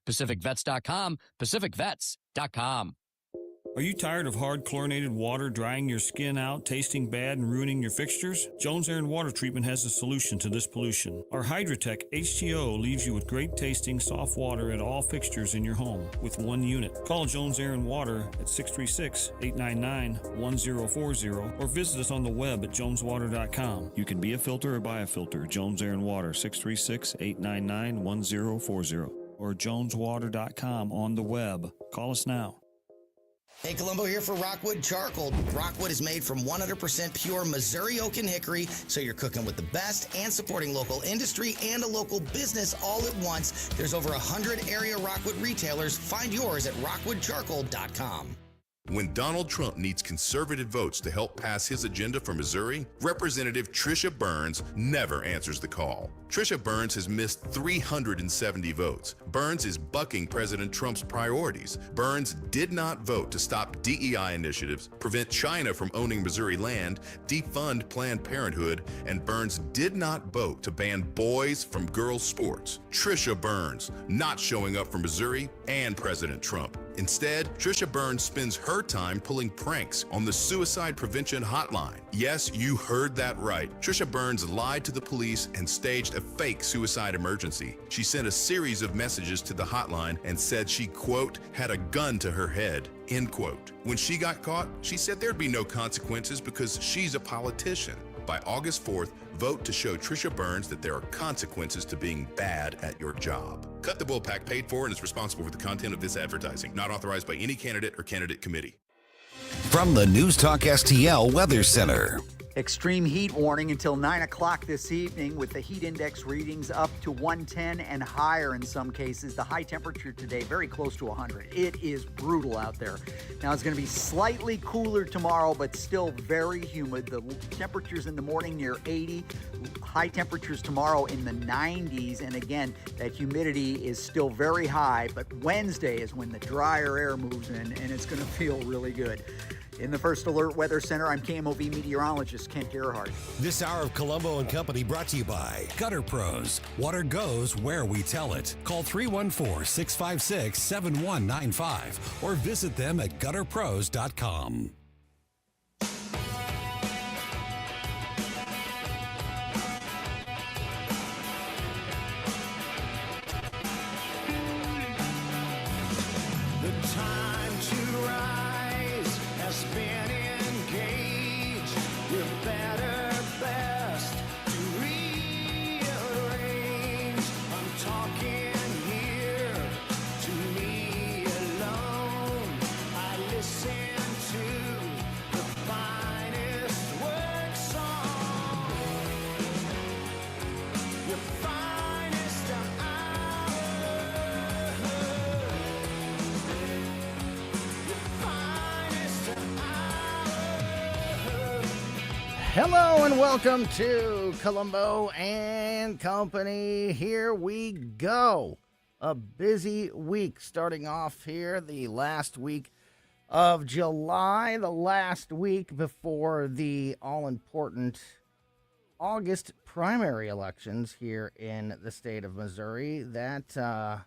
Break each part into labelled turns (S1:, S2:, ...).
S1: PacificVets.com, PacificVets.com.
S2: Are you tired of hard chlorinated water drying your skin out, tasting bad, and ruining your fixtures? Jones Air and Water Treatment has a solution to this pollution. Our Hydratech H2O leaves you with great tasting, soft water at all fixtures in your home with one unit. Call Jones Air and Water at 636-899-1040 or visit us on the web at joneswater.com. You can be a filter or buy a filter. Jones Air and Water, 636-899-1040 or joneswater.com on the web. Call us now.
S3: Hey, Colombo here for Rockwood Charcoal. Rockwood is made from 100% pure Missouri oak and hickory, so you're cooking with the best and supporting local industry and a local business all at once. There's over 100 area Rockwood retailers. Find yours at rockwoodcharcoal.com.
S4: When Donald Trump needs conservative votes to help pass his agenda for Missouri, Representative Tricia Burns never answers the call. Tricia Burns has missed 370 votes. Burns is bucking President Trump's priorities. Burns did not vote to stop DEI initiatives, prevent China from owning Missouri land, defund Planned Parenthood, and Burns did not vote to ban boys from girls' sports. Tricia Burns not showing up for Missouri and President Trump. Instead, Tricia Burns spends her time pulling pranks on the suicide prevention hotline. Yes, you heard that right. Tricia Burns lied to the police and staged a fake suicide emergency. She sent a series of messages to the hotline and said she, quote, had a gun to her head, end quote. When she got caught, she said there'd be no consequences because she's a politician. By August 4th, vote to show Tricia Burns that there are consequences to being bad at your job. Cut the Bullpack paid for and is responsible for the content of this advertising. Not authorized by any candidate or candidate committee.
S5: From the News Talk STL Weather Center.
S6: Extreme heat warning until 9 o'clock this evening with the heat index readings up to 110 and higher in some cases. The high temperature today very close to 100. It is brutal out there. Now it's going to be slightly cooler tomorrow, but still very humid. The temperatures in the morning near 80. High temperatures tomorrow in the 90s. And again, that humidity is still very high. But Wednesday is when the drier air moves in and it's going to feel really good. In the First Alert Weather Center, I'm KMOV meteorologist Kent Gerhardt.
S5: This hour of Colombo and Company brought to you by Gutter Pros. Water goes where we tell it. Call 314-656-7195 or visit them at gutterpros.com.
S7: Hello and welcome to Colombo and Company. Here we go. A busy week starting off here, the last week of July, the last week before the all-important August primary elections here in the state of Missouri. That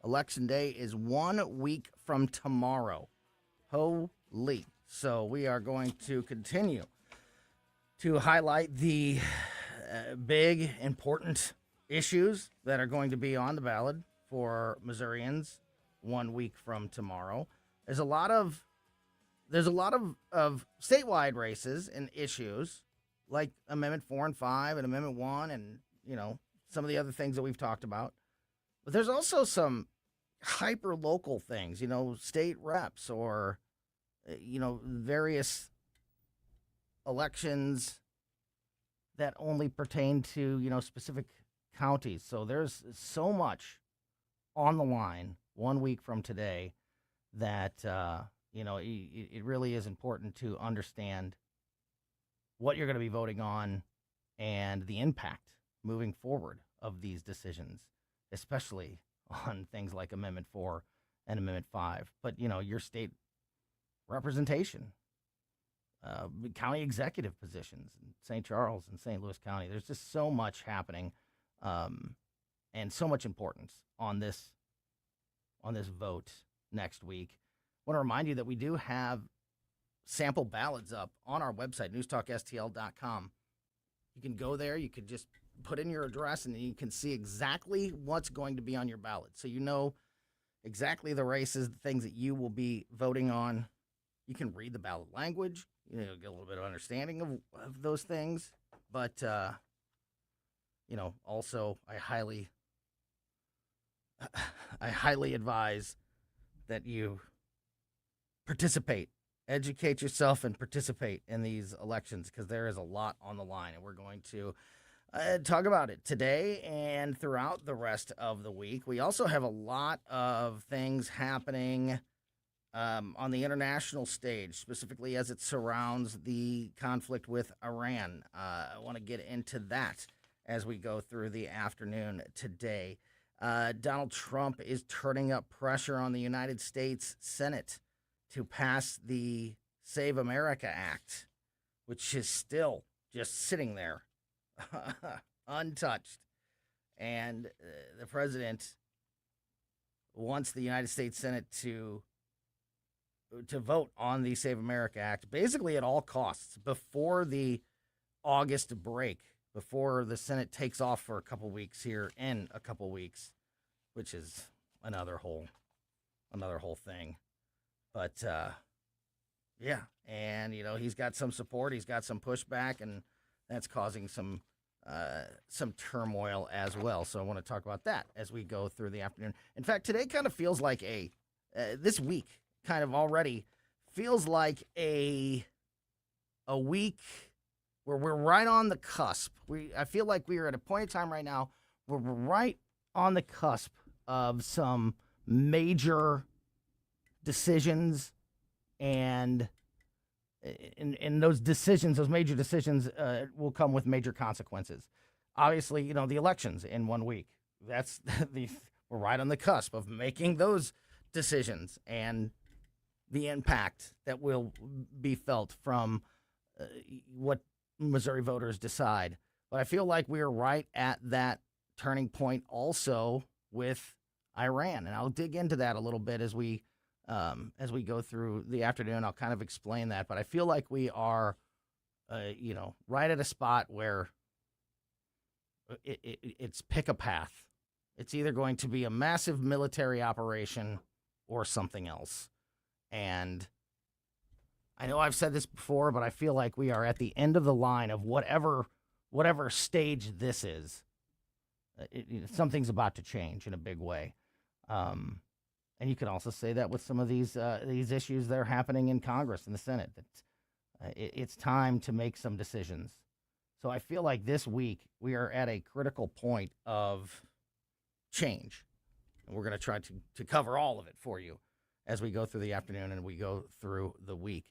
S7: election day is 1 week from tomorrow. Holy. So we are going to continue to highlight the big, important issues that are going to be on the ballot for Missourians 1 week from tomorrow. There's a lot of statewide races and issues like Amendment 4 and 5 and Amendment 1 and, some of the other things that we've talked about. But there's also some hyper-local things, state reps or, various elections that only pertain to, specific counties. So there's so much on the line 1 week from today that, it really is important to understand what you're going to be voting on and the impact moving forward of these decisions, especially on things like Amendment 4 and Amendment 5. But, your state representation, county executive positions in St. Charles and St. Louis County. There's just so much happening and so much importance on this this vote next week. I want to remind you that we do have sample ballots up on our website, newstalkstl.com. You can go there. You could just put in your address, and then you can see exactly what's going to be on your ballot. So you know exactly the races, the things that you will be voting on. You can read the ballot language. You know, get a little bit of understanding of those things. But, also I highly advise that you participate. Educate yourself and participate in these elections because there is a lot on the line, and we're going to talk about it today and throughout the rest of the week. We also have a lot of things happening on the international stage, specifically as it surrounds the conflict with Iran. I want to get into that as we go through the afternoon today. Donald Trump is turning up pressure on the United States Senate to pass the Save America Act, which is still just sitting there untouched. And the president wants the United States Senate to vote on the Save America Act, basically at all costs, before the August break, before the Senate takes off for a couple weeks here in a couple weeks, which is another whole thing. But, yeah, and, he's got some support, he's got some pushback, and that's causing some turmoil as well. So I want to talk about that as we go through the afternoon. In fact, today kind of feels like this week kind of already feels like a week where we're right on the cusp. I feel like we are at a point in time right now where we're right on the cusp of some major decisions, and those decisions, those major decisions, will come with major consequences. Obviously, the elections in 1 week. That's we're right on the cusp of making those decisions and the impact that will be felt from what Missouri voters decide. But I feel like we are right at that turning point also with Iran, and I'll dig into that a little bit as we go through the afternoon. I'll kind of explain that, but I feel like we are, right at a spot where it's pick a path. It's either going to be a massive military operation or something else. And I know I've said this before, but I feel like we are at the end of the line of whatever stage this is. Something's about to change in a big way. And you can also say that with some of these issues that are happening in Congress and the Senate. That it's time to make some decisions. So I feel like this week we are at a critical point of change. And we're going to try to cover all of it for you as we go through the afternoon and we go through the week.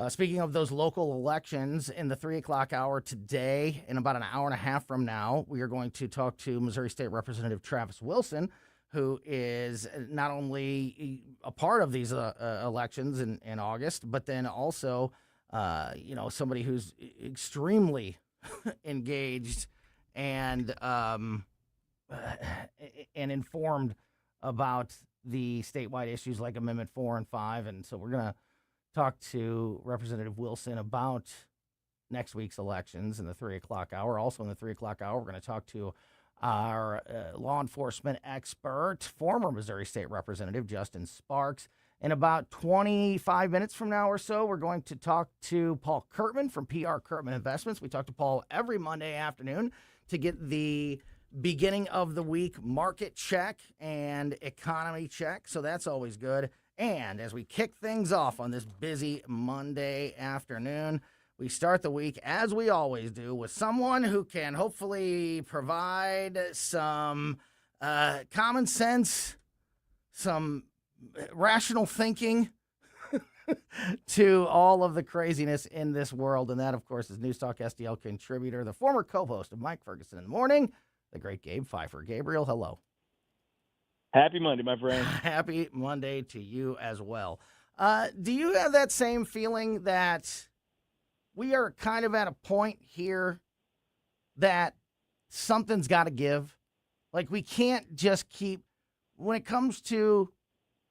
S7: Speaking of those local elections, in the 3 o'clock hour today, in about an hour and a half from now, we are going to talk to Missouri State Representative Travis Wilson, who is not only a part of these elections in August, but then also, somebody who's extremely engaged and informed about the statewide issues like Amendment 4 and 5. And so we're going to talk to Representative Wilson about next week's elections in the 3 o'clock hour. Also in the 3 o'clock hour, we're going to talk to our law enforcement expert, former Missouri State Representative Justin Sparks. In about 25 minutes from now or so, we're going to talk to Paul CURTMAN from PR CURTMAN Investments. We talk to Paul every Monday afternoon to get the beginning of the week market check and economy check, so that's always good. And as we kick things off on this busy Monday afternoon, we start the week, as we always do, with someone who can hopefully provide some common sense, some rational thinking to all of the craziness in this world. And that, of course, is News Talk STL contributor, the former co-host of Mike Ferguson in the Morning, the great Gabe PHIFER. Gabriel, hello.
S8: Happy Monday, my friend.
S7: Happy Monday to you as well. Do you have that same feeling that we are kind of at a point here that something's got to give? Like, we can't just keep, when it comes to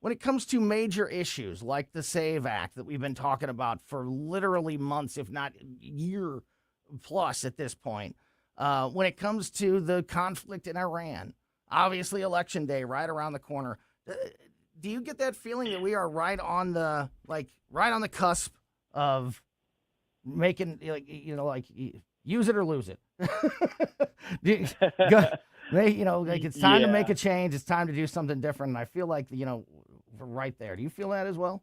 S7: when it comes to major issues like the SAVE Act that we've been talking about for literally months, if not year plus at this point, when it comes to the conflict in Iran, obviously Election Day right around the corner. Do you get that feeling that we are right on the cusp of making, use it or lose it? It's time to make a change. It's time to do something different. And I feel like, we're right there. Do you feel that as well?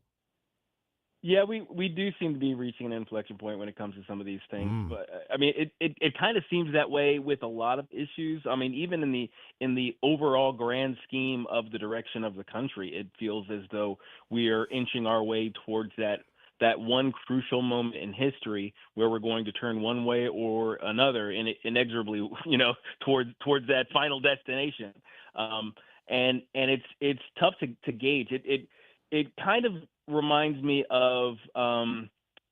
S8: Yeah, we do seem to be reaching an inflection point when it comes to some of these things. But I mean, it kind of seems that way with a lot of issues. I mean, even in the overall grand scheme of the direction of the country, it feels as though we are inching our way towards that one crucial moment in history where we're going to turn one way or another, inexorably, towards that final destination. And it's tough to gauge. It kind of reminds me of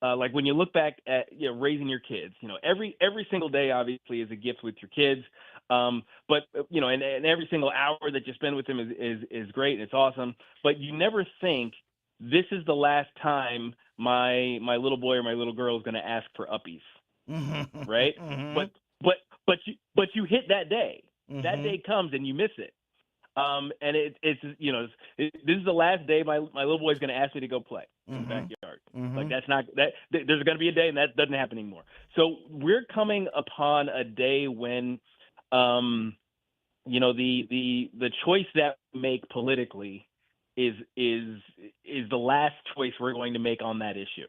S8: like when you look back at raising your kids. Every single day obviously is a gift with your kids, but and every single hour that you spend with them is great and it's awesome. But you never think this is the last time my little boy or my little girl is going to ask for uppies, right? But you hit that day. That day comes and you miss it. And this is the last day my little boy's going to ask me to go play in the backyard. Like there's going to be a day and that doesn't happen anymore. So we're coming upon a day when, the choice that we make politically is the last choice we're going to make on that issue.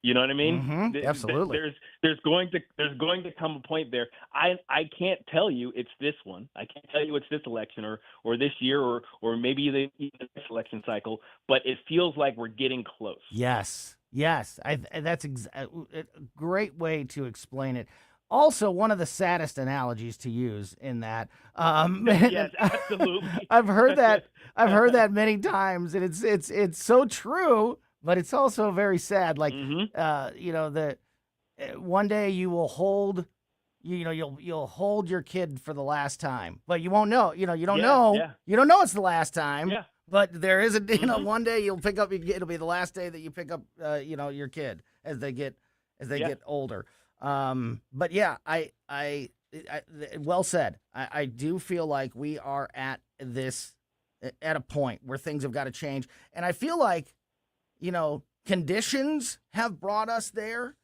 S8: You know what I mean?
S7: Absolutely.
S8: There's going to come a point there. I can't tell you it's this one. I can't tell you it's this election or this year or maybe the next election cycle. But it feels like we're getting close.
S7: Yes. That's a great way to explain it. Also, one of the saddest analogies to use in that.
S8: Yes, absolutely.
S7: I've heard that many times, and it's so true. But it's also very sad. Like, one day you will hold, you'll hold your kid for the last time, but you won't know. You don't know.
S8: Yeah.
S7: You don't know it's the last time.
S8: Yeah.
S7: But there is one day you'll pick up. It'll be the last day that you pick up, your kid as they get older. But yeah, I well said. I do feel like we are at a point where things have got to change, and I feel like, conditions have brought us there.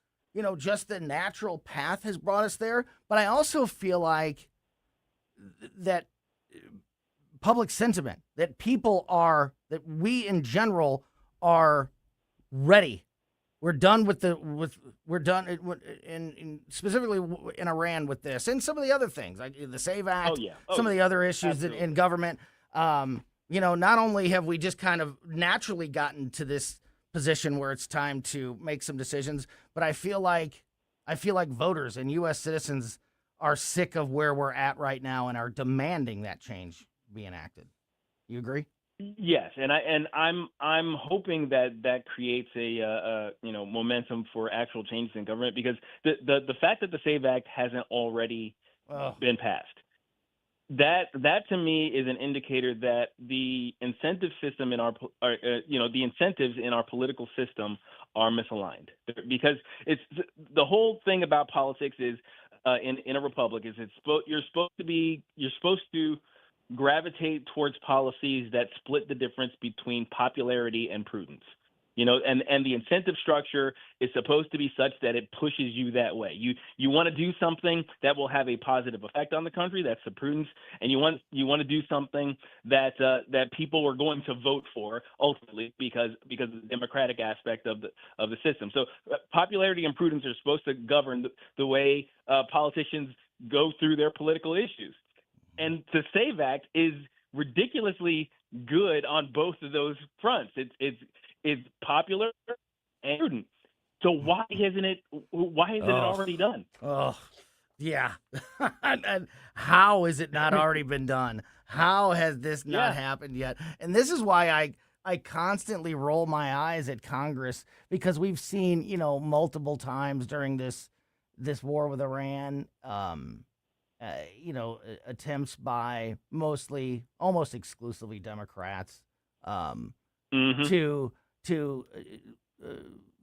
S7: Just the natural path has brought us there. But I also feel like that public sentiment, that we in general are ready. We're done we're done in specifically in Iran with this and some of the other things like the SAVE Act, some of the other issues in government. Not only have we just kind of naturally gotten to this position where it's time to make some decisions, but I feel like voters and U.S. citizens are sick of where we're at right now and are demanding that change be enacted. You agree?
S8: Yes, and I'm hoping that creates a momentum for actual changes in government, because the fact that the SAVE Act hasn't already been passed, that to me is an indicator that the incentive system the incentives in our political system are misaligned, because it's the whole thing about politics is in a republic is you're supposed to gravitate towards policies that split the difference between popularity and prudence. And the incentive structure is supposed to be such that it pushes you that way. You want to do something that will have a positive effect on the country. That's the prudence, and you want to do something that people are going to vote for ultimately because of the democratic aspect of the system. So popularity and prudence are supposed to govern the way politicians go through their political issues. And the SAVE Act is ridiculously good on both of those fronts. It's popular and prudent. So why isn't it already done?
S7: Oh, yeah. And how has it not already been done? How has this not happened yet? And this is why I constantly roll my eyes at Congress, because we've seen, multiple times during this war with Iran, attempts by almost exclusively Democrats to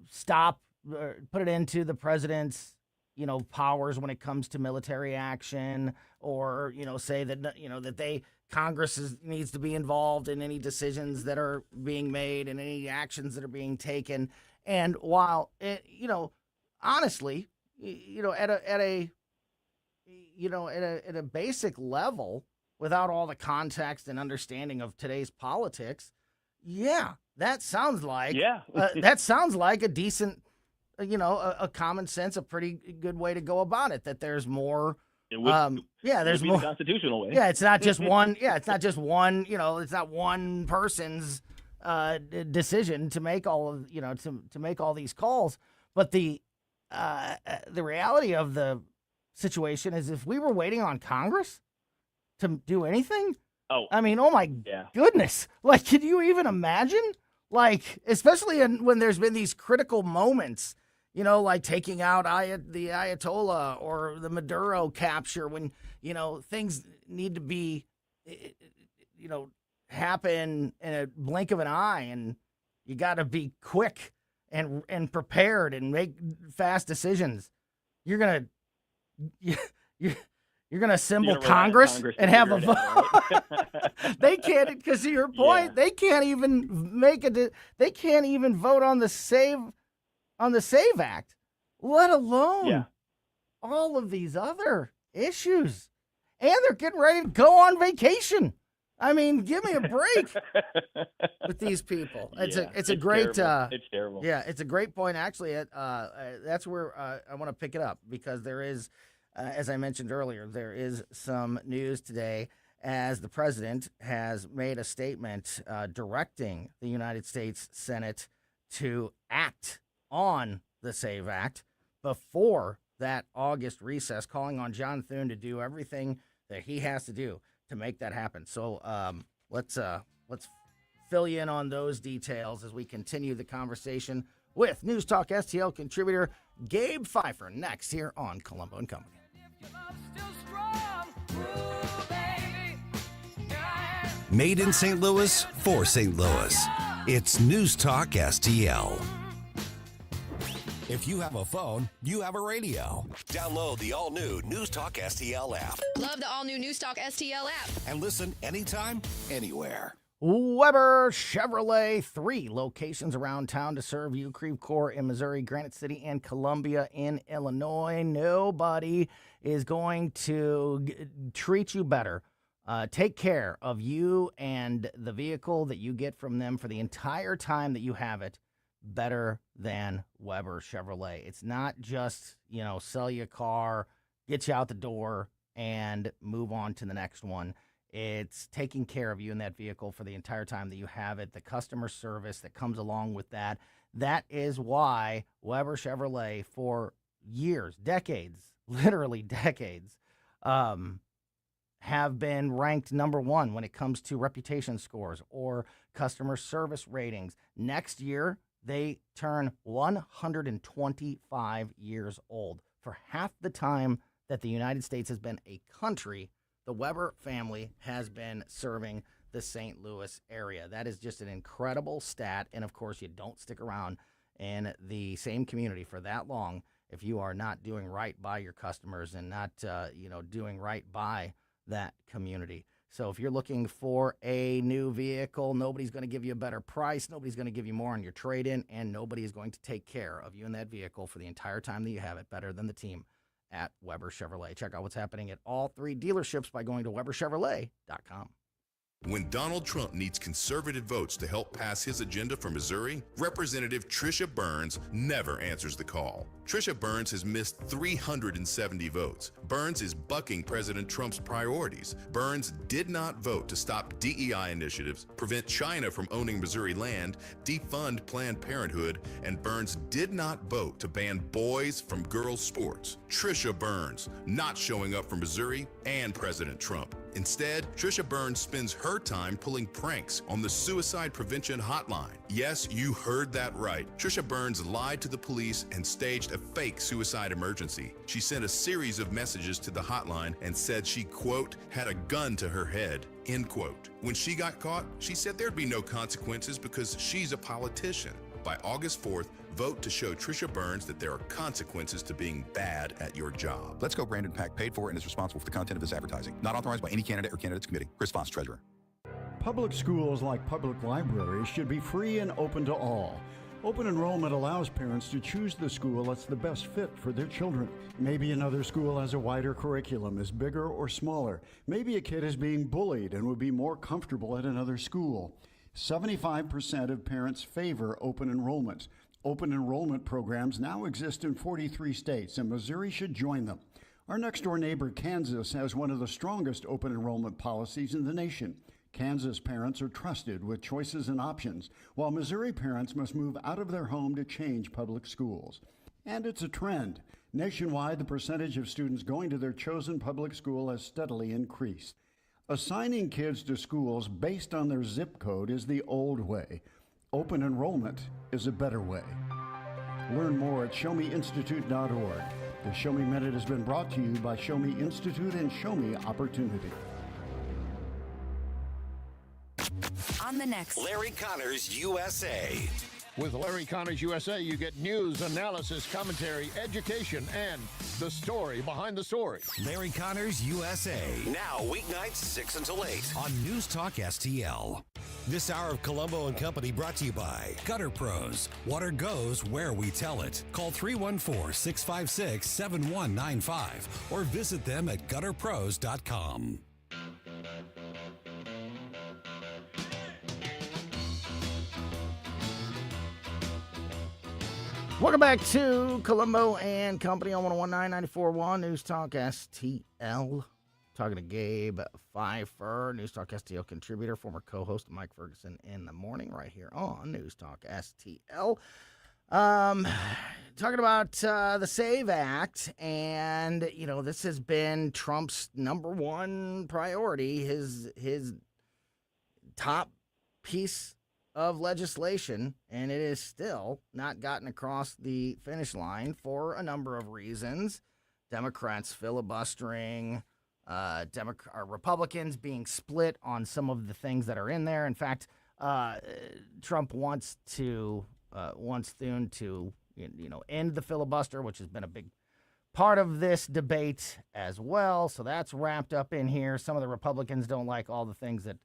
S7: stop, put it into the president's, powers when it comes to military action, or, say that, that Congress needs to be involved in any decisions that are being made and any actions that are being taken. And while, honestly, at a basic level, without all the context and understanding of today's politics, that sounds like a decent, a common sense, a pretty good way to go about it. That there's more. There's more.
S8: The constitutional way.
S7: Yeah, it's not just one. It's not just one. It's not one person's decision to make all of to make all these calls. But the reality of the situation is, if we were waiting on Congress to do anything, I mean, oh my goodness, like, can you even imagine? Like, especially when there's been these critical moments, like taking out the Ayatollah or the Maduro capture, when, things need to be, happen in a blink of an eye, and you got to be quick and prepared and make fast decisions. You're going to assemble Congress and have a vote. Right? They can't, because to your point, they can't even they can't even vote on the SAVE Act, let alone all of these other issues. And they're getting ready to go on vacation. I mean, give me a break with these people. It's a great
S8: terrible. It's terrible.
S7: Yeah, it's a great point, actually. That's where I want to pick it up, because there is, as I mentioned earlier, there is some news today, as the president has made a statement directing the United States Senate to act on the SAVE Act before that August recess, calling on John Thune to do everything that he has to do to make that happen. So let's fill you in on those details as we continue the conversation with News Talk STL contributor Gabe PHIFER next here on Colombo and Company.
S5: Made in St. Louis for St. Louis. It's News Talk STL. If you have a phone, you have a radio. Download the all-new News Talk STL app.
S9: Love the all-new News Talk STL app.
S5: And listen anytime, anywhere.
S7: Weber Chevrolet, 3 locations around town to serve you. Creve Coeur in Missouri, Granite City, and Columbia in Illinois. Nobody is going to treat you better. Take care of you and the vehicle that you get from them for the entire time that you have it better than Weber Chevrolet. It's not just, sell you a car, get you out the door, and move on to the next one. It's taking care of you in that vehicle for the entire time that you have it, the customer service that comes along with that. That is why Weber Chevrolet, for years, decades, literally decades, have been ranked number 1 when it comes to reputation scores or customer service ratings. Next year, they turn 125 years old. For half the time that the United States has been a country, the Weber family has been serving the St. Louis area. That is just an incredible stat. And, of course, you don't stick around in the same community for that long if you are not doing right by your customers and not, doing right by that community. So if you're looking for a new vehicle, nobody's going to give you a better price, nobody's going to give you more on your trade-in, and nobody is going to take care of you in that vehicle for the entire time that you have it better than the team at Weber Chevrolet. Check out what's happening at all 3 dealerships by going to WeberChevrolet.com.
S4: When Donald Trump needs conservative votes to help pass his agenda for Missouri, Representative Tricia Burns never answers the call. Tricia Burns has missed 370 votes. Burns is bucking President Trump's priorities. Burns did not vote to stop DEI initiatives, prevent China from owning Missouri land, defund Planned Parenthood, and Burns did not vote to ban boys from girls' sports. Tricia Burns not showing up for Missouri and President Trump. Instead, Trisha Burns spends her time pulling pranks on the suicide prevention hotline. Yes, you heard that right. Trisha Burns lied to the police and staged a fake suicide emergency. She sent a series of messages to the hotline and said she, quote, had a gun to her head, end quote. When she got caught, she said there'd be no consequences because she's a politician. By August 4th, vote to show Trisha Burns that there are consequences to being bad at your job.
S10: Let's Go Brandon PAC paid for and is responsible for the content of this advertising. Not authorized by any candidate or candidates committee. Chris Foss, Treasurer.
S11: Public schools, like public libraries, should be free and open to all. Open enrollment allows parents to choose the school that's the best fit for their children. Maybe another school has a wider curriculum, is bigger or smaller. Maybe a kid is being bullied and would be more comfortable at another school. 75% of parents favor open enrollment. Open enrollment programs now exist in 43 states, and Missouri should join them. Our next-door neighbor, Kansas, has one of the strongest open enrollment policies in the nation. Kansas parents are trusted with choices and options, while Missouri parents must move out of their home to change public schools. And it's a trend. Nationwide, the percentage of students going to their chosen public school has steadily increased. Assigning kids to schools based on their zip code is the old way. Open enrollment is a better way. Learn more at showmeinstitute.org. The Show Me Minute has been brought to you by Show Me Institute and Show Me Opportunity.
S5: On the next Larry Connors USA.
S12: With Larry Connors USA, you get news, analysis, commentary, education, and the story behind the story.
S5: Larry Connors USA. Now, weeknights 6 until 8 on News Talk STL. This hour of Colombo Company brought to you by Gutter Pros. Water goes where we tell it. Call 314-656-7195 or visit them at gutterpros.com.
S7: Welcome back to Colombo and Company on 101.9 94.1 News Talk STL. Talking to Gabe PHIFER, News Talk STL contributor, former co-host of Mike Ferguson in the Morning, right here on News Talk STL. Talking about the SAVE Act, and you know this has been Trump's number one priority, his top piece of legislation, and it is still not gotten across the finish line for a number of reasons. Democrats filibustering, Republicans being split on some of the things that are in there. In fact, Trump wants soon to end the filibuster, which has been a big part of this debate as well. So that's wrapped up in here. Some of the Republicans don't like all the things that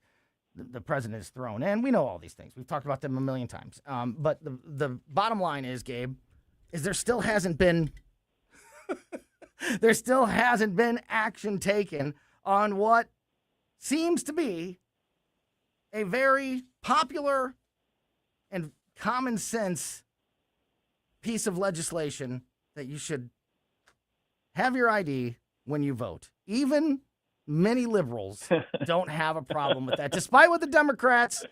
S7: the president has thrown in. We know all these things. We've talked about them a million times. But the bottom line is, Gabe, is there still hasn't been action taken on what seems to be a very popular and common sense piece of legislation that you should have your ID when you vote. Even many liberals don't have a problem with that, despite what the Democrats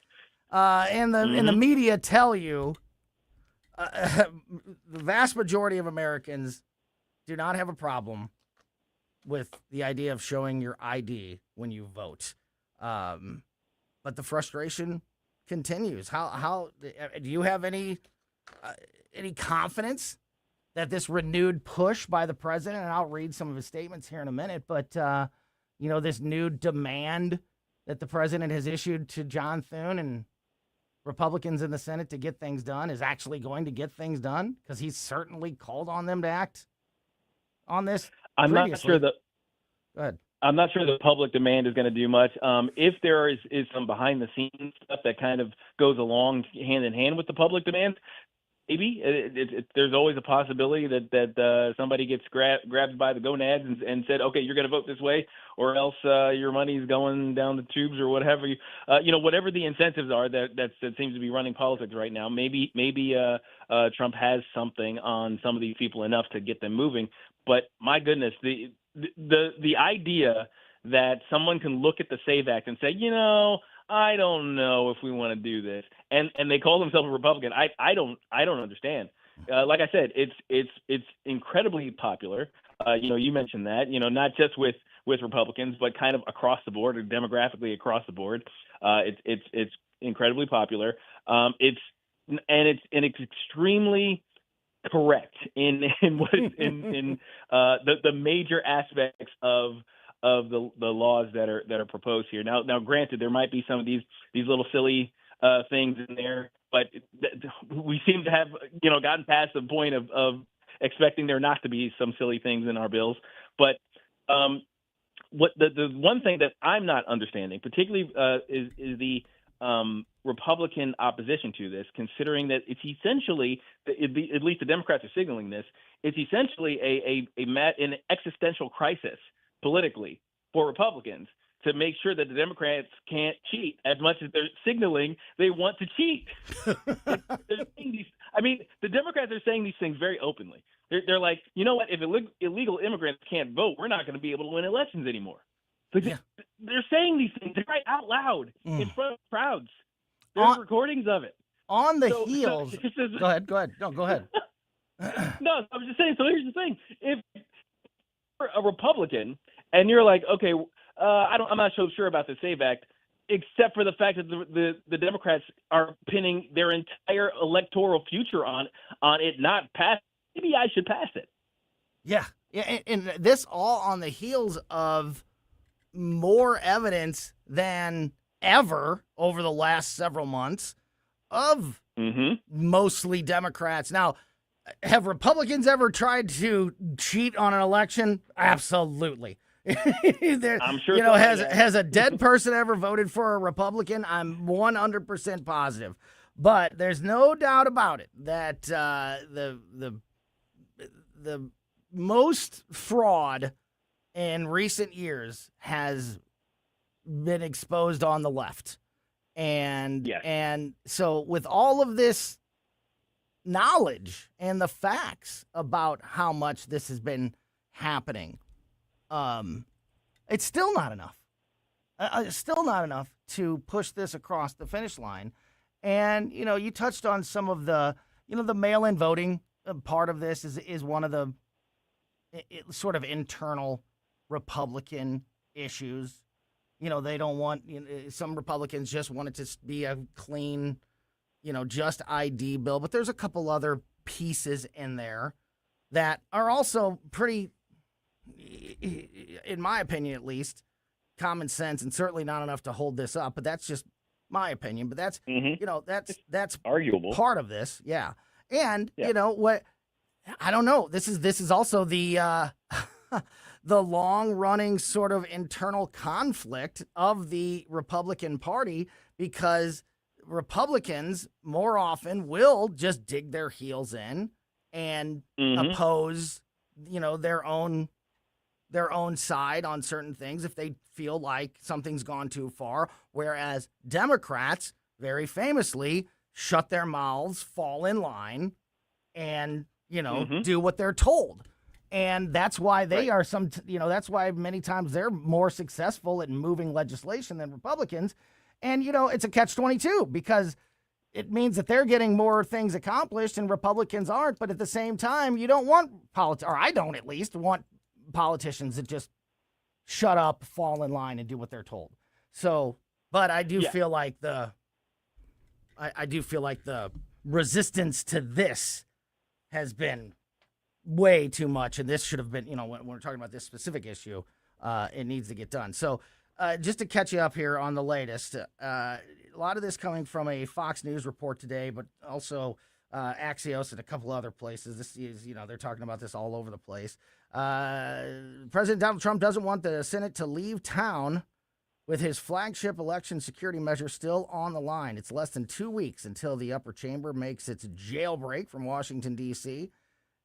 S7: and the media tell you. The vast majority of Americans do not have a problem with the idea of showing your ID when you vote. But the frustration continues. How do you have any confidence that this renewed push by the president, and I'll read some of his statements here in a minute, but this new demand that the president has issued to John Thune and Republicans in the Senate to get things done is actually going to get things done? Because he's certainly called on them to act on this.
S8: I'm not sure
S7: Go ahead.
S8: I'm not sure the public demand is going to do much. If there is some behind the scenes stuff that kind of goes along hand in hand with the public demand, maybe there's always a possibility that somebody gets grabbed by the gonads and said, okay, you're going to vote this way, or else your money's going down the tubes or whatever. Whatever the incentives are that seems to be running politics right now. Maybe Trump has something on some of these people enough to get them moving. But my goodness, the idea that someone can look at the SAVE Act and say, I don't know if we want to do this, and they call themselves a Republican. I don't understand. Like I said, it's incredibly popular. You mentioned that. Not just with with Republicans, but kind of across the board or demographically across the board. It's incredibly popular. It's extremely correct in the major aspects of the laws that are proposed here. Now, granted, there might be some of these little silly things in there, but we seem to have gotten past the point of expecting there not to be some silly things in our bills. But what the one thing that I'm not understanding, particularly, is the Republican opposition to this, considering that it's essentially, at least the Democrats are signaling this, it's essentially an existential crisis politically for Republicans to make sure that the Democrats can't cheat as much as they're signaling they want to cheat. The Democrats are saying these things very openly. They're like, you know what? If illegal immigrants can't vote, we're not going to be able to win elections anymore. They're saying these things right out loud in front of crowds. There's recordings of it.
S7: On the heels. Go ahead. No, go ahead.
S8: No, I was just saying. So here's the thing: if you're a Republican and you're like, okay, I'm not so sure about the SAVE Act, except for the fact that the Democrats are pinning their entire electoral future on it not passing. Maybe I should pass it.
S7: Yeah, and this all on the heels of more evidence than ever over the last several months of mostly Democrats. Now, have Republicans ever tried to cheat on an election? Absolutely.
S8: I'm sure.
S7: Has a dead person ever voted for a Republican? I'm 100% positive. But there's no doubt about it that the most fraud in recent years has been exposed on the left. And so with all of this knowledge and the facts about how much this has been happening, it's still not enough. It's still not enough to push this across the finish line. And, you touched on some of the mail-in voting part of this is one of the sort of internal Republican issues. They don't want, some Republicans just want it to be a clean, just ID bill. But there's a couple other pieces in there that are also pretty, in my opinion at least, common sense and certainly not enough to hold this up. But that's just my opinion. But that's, that's
S8: arguable
S7: part of this. Yeah. And, what, I don't know. This is also the the long-running sort of internal conflict of the Republican Party, because Republicans more often will just dig their heels in and oppose, their own side on certain things if they feel like something's gone too far, whereas Democrats very famously shut their mouths, fall in line, and do what they're told. And that's why they are that's why many times they're more successful in moving legislation than Republicans. And, it's a catch-22 because it means that they're getting more things accomplished and Republicans aren't. But at the same time, you don't want or I don't at least want politicians that just shut up, fall in line, and do what they're told. So, but I do feel like I do feel like the resistance to this has been way too much, and this should have been, when we're talking about this specific issue, it needs to get done. So just to catch you up here on the latest, a lot of this coming from a Fox News report today, but also Axios and a couple other places. This is, they're talking about this all over the place. President Donald Trump doesn't want the Senate to leave town with his flagship election security measure still on the line. It's less than 2 weeks until the upper chamber makes its jailbreak from Washington, D.C.,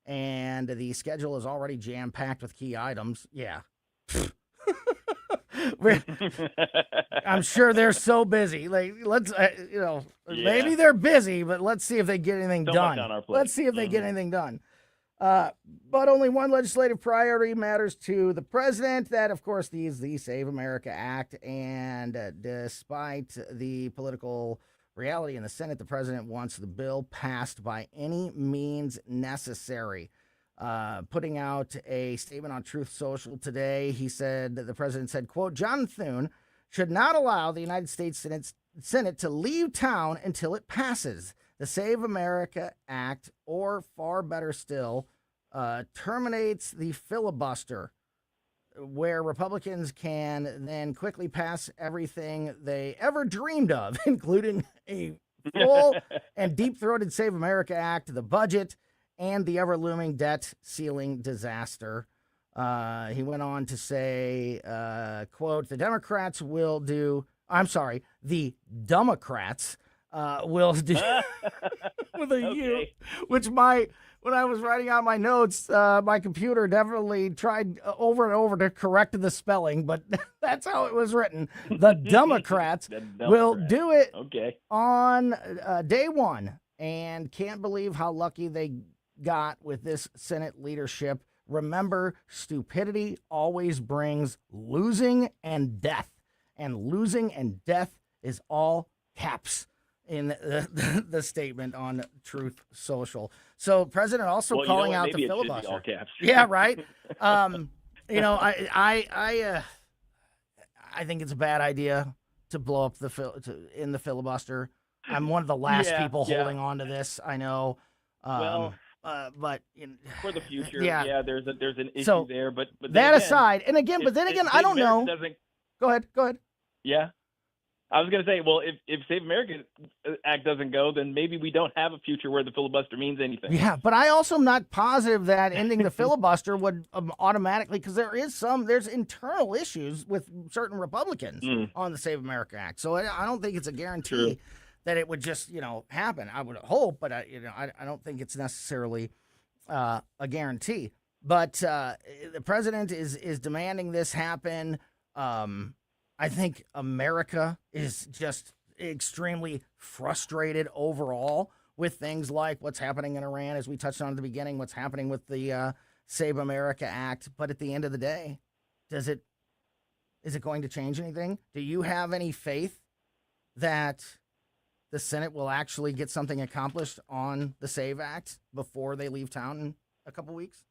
S7: and the schedule is already jam-packed with key items. Yeah. I'm sure they're so busy. Like, let's, maybe they're busy, but let's see if they get anything done. Let's see if they get anything done. But only one legislative priority matters to the president. That, of course, is the Save America Act. And despite the political reality in the Senate, the president wants the bill passed by any means necessary. putting out a statement on Truth Social today. He said that the president said, quote, John Thune should not allow the United States Senate to leave town until it passes the Save America Act, or far better still, terminates the filibuster, where Republicans can then quickly pass everything they ever dreamed of, including a full and deep-throated Save America Act, the budget, and the ever-looming debt ceiling disaster. He went on to say, quote, the Democrats will do, the Democrats will do, with a U, which when I was writing out my notes, my computer definitely tried over and over to correct the spelling, but that's how it was written. The Democrats will do it on day one, and can't believe how lucky they got with this Senate leadership. Remember, stupidity always brings losing and death, and losing and death is all caps in the statement on Truth Social. So, President also calling out the filibuster.
S8: All caps.
S7: Yeah, right. I think it's a bad idea to blow up in the filibuster. I'm one of the last people holding on to this. I know. But
S8: for the future, there's an issue there. But
S7: that aside, and again, I don't know. Go ahead.
S8: Yeah. I was going to say, well, if Save America Act doesn't go, then maybe we don't have a future where the filibuster means anything.
S7: Yeah, but I also am not positive that ending the filibuster would automatically, because there's internal issues with certain Republicans on the Save America Act. So I don't think it's a guarantee that it would just, happen. I would hope, but I don't think it's necessarily a guarantee. But the president is demanding this happen. I think America is just extremely frustrated overall with things like what's happening in Iran, as we touched on at the beginning, what's happening with the Save America Act. But at the end of the day, is it going to change anything? Do you have any faith that the Senate will actually get something accomplished on the Save Act before they leave town in a couple weeks?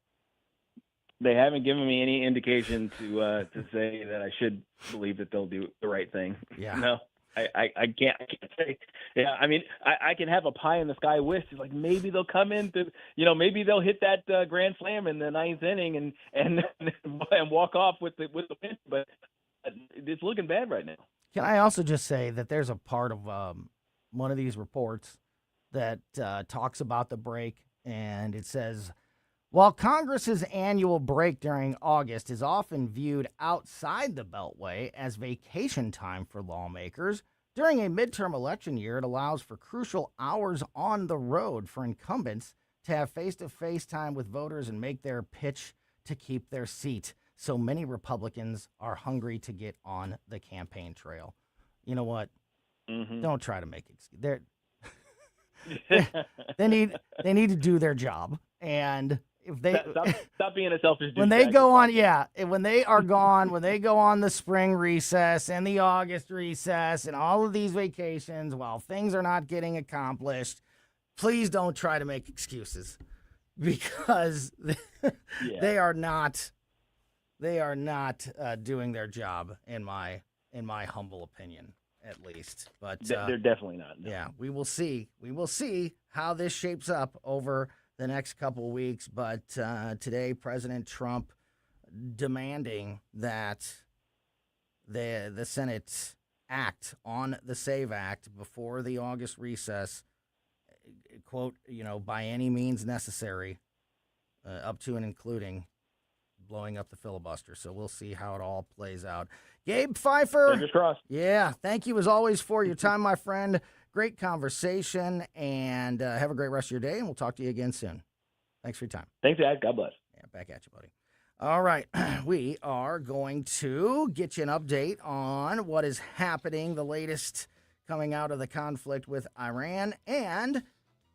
S8: They haven't given me any indication to say that I should believe that they'll do the right thing.
S7: Yeah.
S8: No, I can't say. Yeah, I mean, I can have a pie in the sky wish. Like maybe they'll come in to, maybe they'll hit that grand slam in the ninth inning and walk off with the win. But it's looking bad right now.
S7: Can I also just say that there's a part of one of these reports that talks about the break, and it says, while Congress's annual break during August is often viewed outside the Beltway as vacation time for lawmakers, during a midterm election year, it allows for crucial hours on the road for incumbents to have face-to-face time with voters and make their pitch to keep their seat. So many Republicans are hungry to get on the campaign trail. You know what? Mm-hmm. Don't try to make it. They need to do their job, and if they
S8: stop being a selfish
S7: when they go on, when they are gone, when they go on the spring recess and the August recess and all of these vacations while things are not getting accomplished, please don't try to make excuses, because they are not doing their job in my humble opinion, at least. But
S8: they're definitely not. No.
S7: Yeah, we will see. We will see how this shapes up over the next couple of weeks. But today, President Trump demanding that the Senate act on the SAVE Act before the August recess, quote, by any means necessary, up to and including blowing up the filibuster. So we'll see how it all plays out. Gabe Pfeiffer.
S8: Fingers crossed.
S7: Yeah, thank you as always for your time, my friend. Great conversation, and have a great rest of your day, and we'll talk to you again soon. Thanks for your time.
S8: Thanks, Dad. God bless.
S7: Yeah, back at you, buddy. All right, we are going to get you an update on what is happening, the latest coming out of the conflict with Iran, and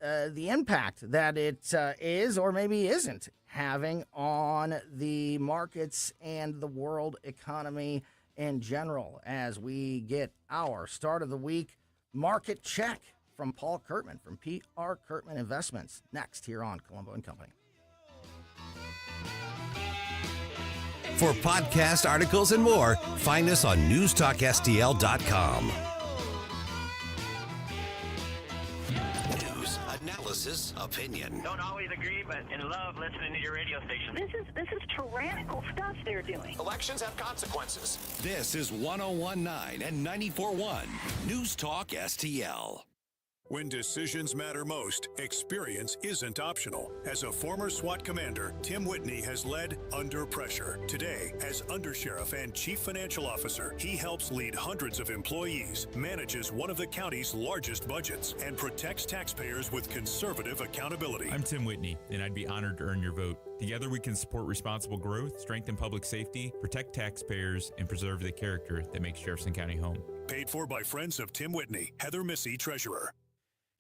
S7: the impact that it is or maybe isn't having on the markets and the world economy in general, as we get our start of the week market check from Paul CURTMAN from PR CURTMAN Investments next here on Colombo Company.
S5: For podcast articles and more, find us on newstalkstl.com. News, analysis, opinion.
S13: Don't always agree, but in love listening to your radio station.
S14: This is tyrannical stuff they're doing.
S5: Elections have consequences. This is 101.9 and 94.1 News Talk STL.
S15: When decisions matter most, experience isn't optional. As a former SWAT commander, Tim Whitney has led Under Pressure. Today, as Undersheriff and Chief Financial Officer, he helps lead hundreds of employees, manages one of the county's largest budgets, and protects taxpayers with conservative accountability.
S16: I'm Tim Whitney, and I'd be honored to earn your vote. Together we can support responsible growth, strengthen public safety, protect taxpayers, and preserve the character that makes Jefferson County home.
S15: Paid for by friends of Tim Whitney. Heather Missy, Treasurer.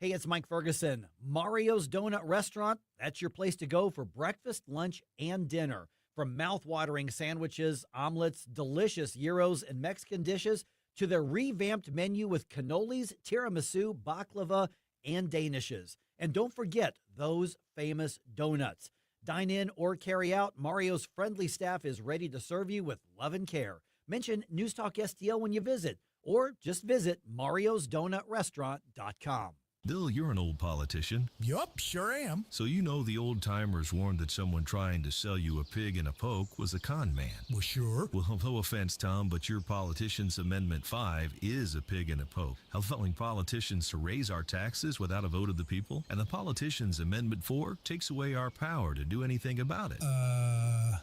S17: Hey, it's Mike Ferguson. Mario's Donut Restaurant, that's your place to go for breakfast, lunch, and dinner. From mouth-watering sandwiches, omelets, delicious gyros, and Mexican dishes, to their revamped menu with cannolis, tiramisu, baklava, and danishes. And don't forget those famous donuts. Dine in or carry out, Mario's friendly staff is ready to serve you with love and care. Mention News Talk STL when you visit, or just visit mariosdonutrestaurant.com.
S18: Bill, you're an old politician.
S19: Yup, sure am.
S18: So you know the old-timers warned that someone trying to sell you a pig in a poke was a con man.
S19: Well, sure.
S18: Well, no offense, Tom, but your politician's Amendment 5 is a pig in a poke, allowing politicians to raise our taxes without a vote of the people. And the politician's Amendment 4 takes away our power to do anything about it.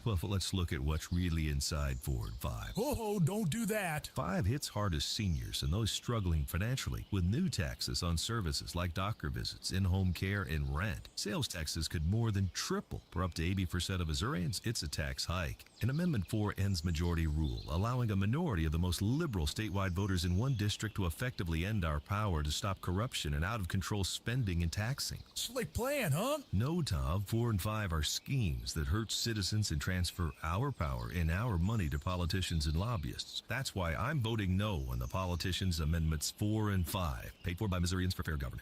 S18: Well, let's look at what's really inside Forward 5.
S19: Oh, don't do that.
S18: 5 hits hardest seniors and those struggling financially with new taxes on services like doctor visits, in-home care, and rent. Sales taxes could more than triple. For up to 80% of Missourians, it's a tax hike. And Amendment 4 ends majority rule, allowing a minority of the most liberal statewide voters in one district to effectively end our power to stop corruption and out-of-control spending and taxing.
S19: Slick plan, huh?
S18: No, Tom. 4 and 5 are schemes that hurt citizens and transfer our power and our money to politicians and lobbyists. That's why I'm voting no on the politicians' Amendments 4 and 5, paid for by Missourians for Fair Governance.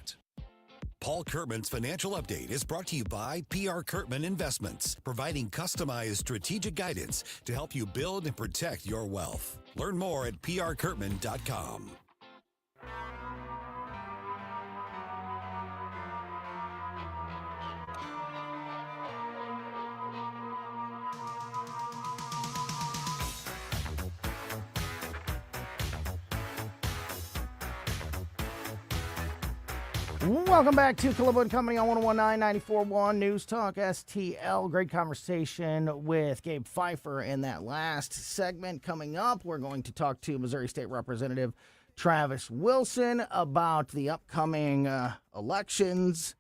S5: Paul Curtman's Financial Update is brought to you by PR Curtman Investments, providing customized strategic guidance to help you build and protect your wealth. Learn more at prcurtman.com.
S7: Welcome back to Colombo Company on 101.9, 94.1 News Talk STL. Great conversation with Gabe PHIFER in that last segment. Coming up, we're going to talk to Missouri State Representative Travis Wilson about the upcoming elections,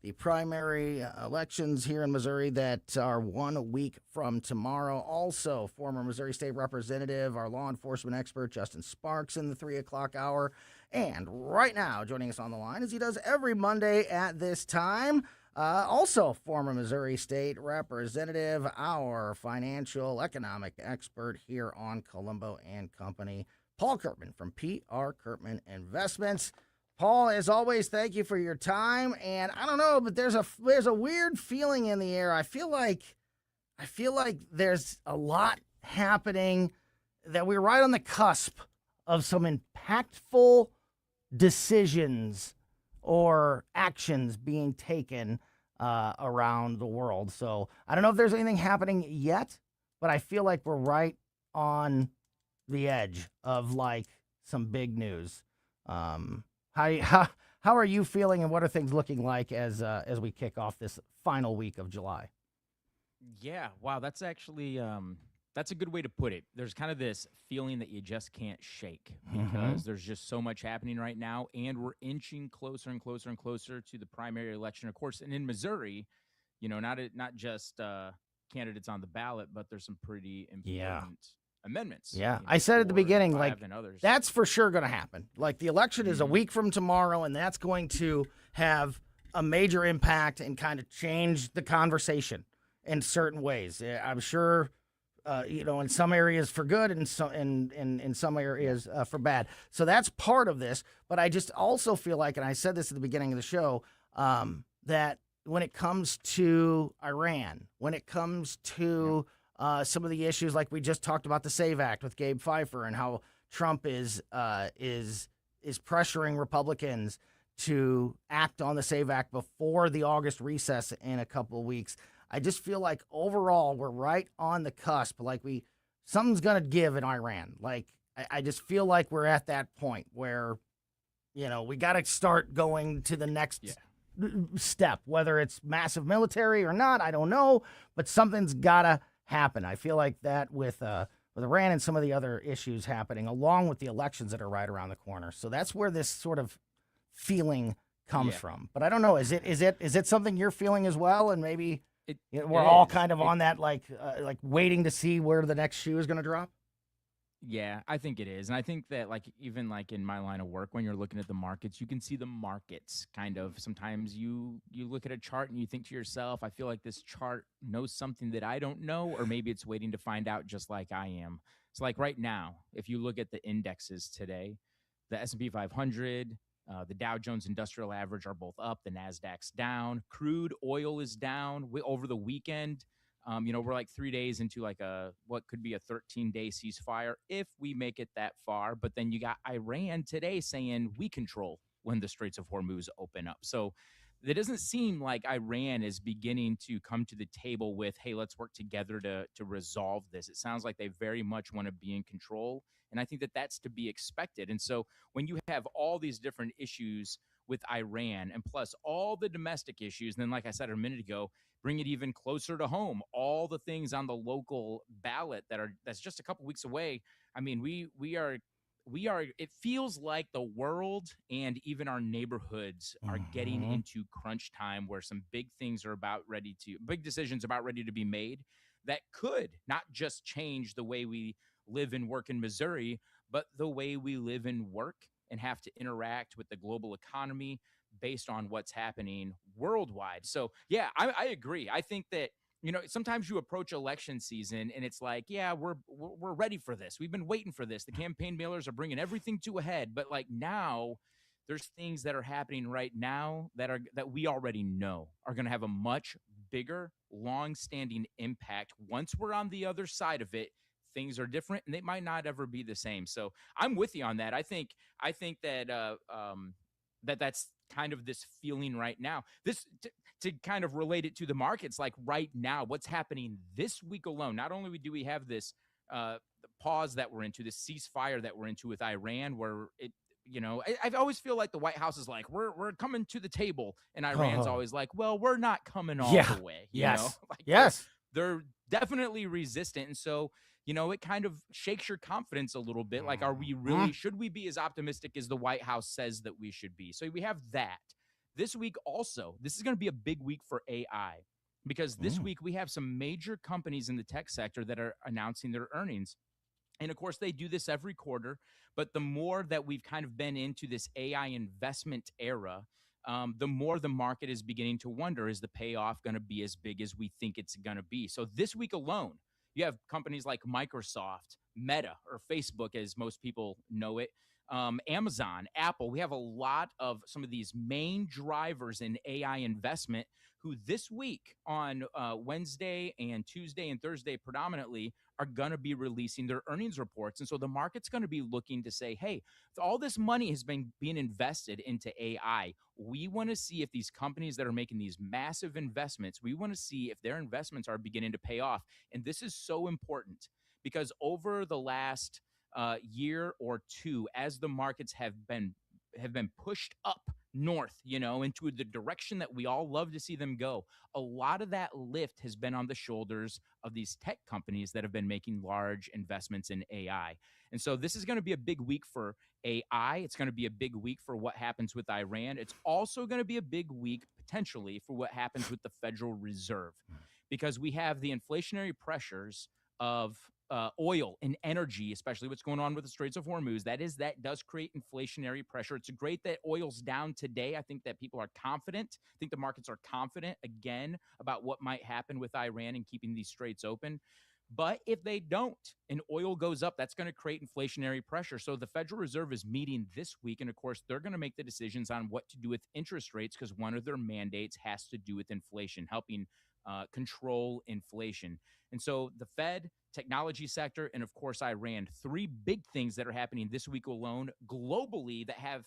S7: the primary elections here in Missouri that are 1 week from tomorrow. Also, former Missouri State Representative, our law enforcement expert, Justin Sparks, in the 3 o'clock hour. And right now, joining us on the line, as he does every Monday at this time, also former Missouri State Representative, our financial economic expert here on Colombo and Company, Paul Curtman from PR Curtman Investments. Paul, as always, thank you for your time. And I don't know, but there's a weird feeling in the air. I feel like there's a lot happening, that we're right on the cusp of some impactful decisions or actions being taken around the world. So I don't know if there's anything happening yet, but I feel like we're right on the edge of like some big news. How are you feeling, and what are things looking like as we kick off this final week of July?
S20: Yeah, wow, that's actually that's a good way to put it. There's kind of this feeling that you just can't shake because there's just so much happening right now, and we're inching closer and closer and closer to the primary election, of course. And in Missouri, you know, not just candidates on the ballot, but there's some pretty important amendments.
S7: Yeah,
S20: you know,
S7: I said at the beginning, like,
S20: others.
S7: That's for sure going to happen. Like, the election is a week from tomorrow, and that's going to have a major impact and kind of change the conversation in certain ways. I'm sure, in some areas for good and in some areas for bad. So that's part of this. But I just also feel like, and I said this at the beginning of the show, that when it comes to Iran, when it comes to some of the issues like we just talked about the SAVE Act with Gabe PHIFER and how Trump is pressuring Republicans to act on the SAVE Act before the August recess in a couple of weeks. I just feel like overall we're right on the cusp. Like something's going to give in Iran. Like I just feel like we're at that point where, we got to start going to the next step, whether it's massive military or not, I don't know, but something's got to happen. I feel like that with Iran and some of the other issues happening, along with the elections that are right around the corner. So that's where this sort of feeling comes from. But I don't know. Is it something you're feeling as well? And maybe we're all kind of on that like waiting to see where the next shoe is going to drop.
S20: Yeah, I think it is. And I think that even in my line of work, when you're looking at the markets, you can see the markets kind of. Sometimes you look at a chart and you think to yourself, I feel like this chart knows something that I don't know, or maybe it's waiting to find out just like I am. So right now, if you look at the indexes today, the S&P 500, the Dow Jones Industrial Average are both up. The NASDAQ's down. Crude oil is down over the weekend. We're 3 days into what could be a 13-day ceasefire if we make it that far. But then you got Iran today saying we control when the Straits of Hormuz open up. So it doesn't seem like Iran is beginning to come to the table with, hey, let's work together to resolve this. It sounds like they very much want to be in control. And I think that that's to be expected. And so when you have all these different issues with Iran and plus all the domestic issues, and then like I said a minute ago, bring it even closer to home, all the things on the local ballot that's just a couple weeks away. I mean, we are it feels like the world and even our neighborhoods are getting into crunch time where some big decisions about ready to be made that could not just change the way we live and work in Missouri, but the way we live and work and have to interact with the global economy based on what's happening worldwide. So, yeah, I agree. I think that, sometimes you approach election season and it's like, yeah, we're ready for this. We've been waiting for this. The campaign mailers are bringing everything to a head. But now there's things that are happening right now that we already know are going to have a much bigger, long-standing impact. Once we're on the other side of it, things are different and they might not ever be the same. So I'm with you on that. I think that that's kind of this feeling right now. This to kind of relate it to the markets, like right now, what's happening this week alone. Not only do we have this pause that we're into, this ceasefire that we're into with Iran, where I always feel like the White House is like, we're coming to the table, and Iran's always like, well, we're not coming all the way.
S7: Yes.
S20: They're definitely resistant, and so. It kind of shakes your confidence a little bit. Like, are we really, should we be as optimistic as the White House says that we should be? So we have that. This week also, this is going to be a big week for AI because this week we have some major companies in the tech sector that are announcing their earnings. And of course, they do this every quarter. But the more that we've kind of been into this AI investment era, the more the market is beginning to wonder, is the payoff going to be as big as we think it's going to be? So this week alone, you have companies like Microsoft, Meta, or Facebook, as most people know it, Amazon, Apple. We have a lot of some of these main drivers in AI investment who this week on Wednesday and Tuesday and Thursday predominantly are going to be releasing their earnings reports. And so the market's going to be looking to say, hey, all this money has been being invested into AI. We want to see if these companies that are making these massive investments, we want to see if their investments are beginning to pay off. And this is so important because over the last year or two, as the markets have been pushed up north, into the direction that we all love to see them go, a lot of that lift has been on the shoulders of these tech companies that have been making large investments in AI. And so this is going to be a big week for AI. It's going to be a big week for what happens with Iran. It's also going to be a big week potentially for what happens with the Federal Reserve, because we have the inflationary pressures of oil and energy, especially what's going on with the Straits of Hormuz. That does create inflationary pressure. It's great that oil's down today. I think that people are confident. I think the markets are confident again about what might happen with Iran and keeping these straits open. But if they don't and oil goes up, that's going to create inflationary pressure. So the Federal Reserve is meeting this week. And of course, they're going to make the decisions on what to do with interest rates because one of their mandates has to do with inflation, helping control inflation. And so the Fed, technology sector, and of course Iran, three big things that are happening this week alone globally that have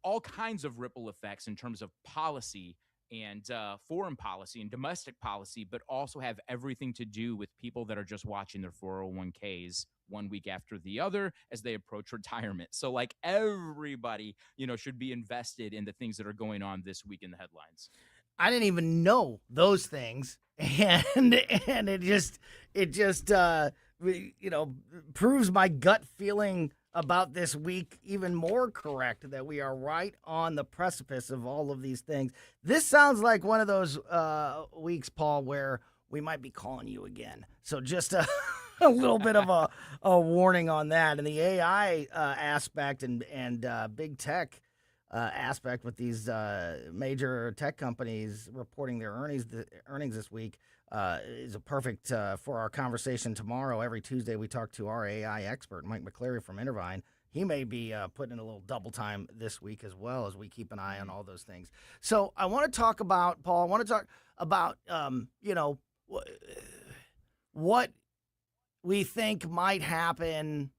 S20: all kinds of ripple effects in terms of policy and foreign policy and domestic policy, but also have everything to do with people that are just watching their 401ks one week after the other as they approach retirement. So like everybody, should be invested in the things that are going on this week in the headlines.
S7: I didn't even know those things, and it just proves my gut feeling about this week even more correct, that we are right on the precipice of all of these things. This sounds like one of those weeks, Paul, where we might be calling you again. So just a little bit of a warning on that. And the AI aspect and big tech aspect with these major tech companies reporting their earnings this week is a perfect for our conversation tomorrow. Every Tuesday we talk to our AI expert, Mike McCleary from Intervine. He may be putting in a little double time this week as well, as we keep an eye on all those things. So I want to talk about, Paul, what we think might happen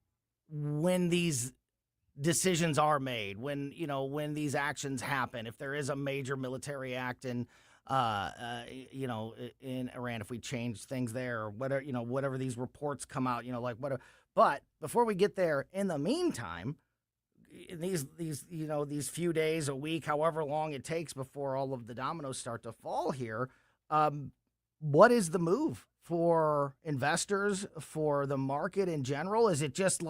S7: when these decisions are made, when these actions happen, if there is a major military act in Iran, if we change things there, or whatever these reports come out, whatever. But before we get there, in the meantime, these few days, a week, however long it takes before all of the dominoes start to fall here, what is the move for investors, for the market in general? Is it just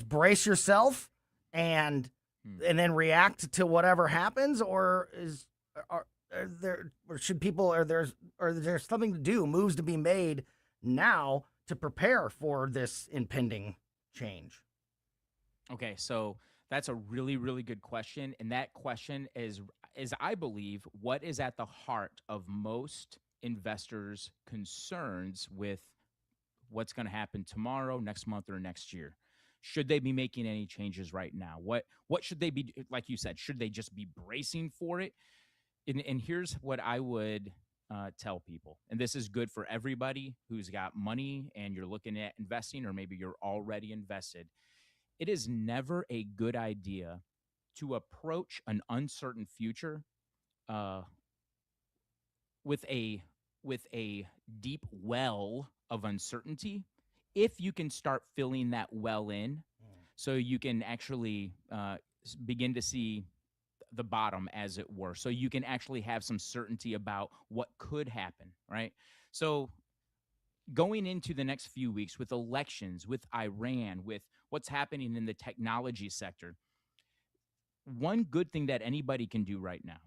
S7: brace yourself and then react to whatever happens, or there's something to do, moves to be made now to prepare for this impending change?
S20: Okay, so that's a really, really good question. And that question is I believe, what is at the heart of most investors' concerns with what's going to happen tomorrow, next month, or next year. Should they be making any changes right now? What should they be, like you said, should they just be bracing for it? And here's what I would tell people, and this is good for everybody who's got money and you're looking at investing, or maybe you're already invested. It is never a good idea to approach an uncertain future with a deep well of uncertainty, if you can start filling that well in, so you can actually begin to see the bottom, as it were, so you can actually have some certainty about what could happen, right? So going into the next few weeks with elections, with Iran, with what's happening in the technology sector, one good thing that anybody can do right now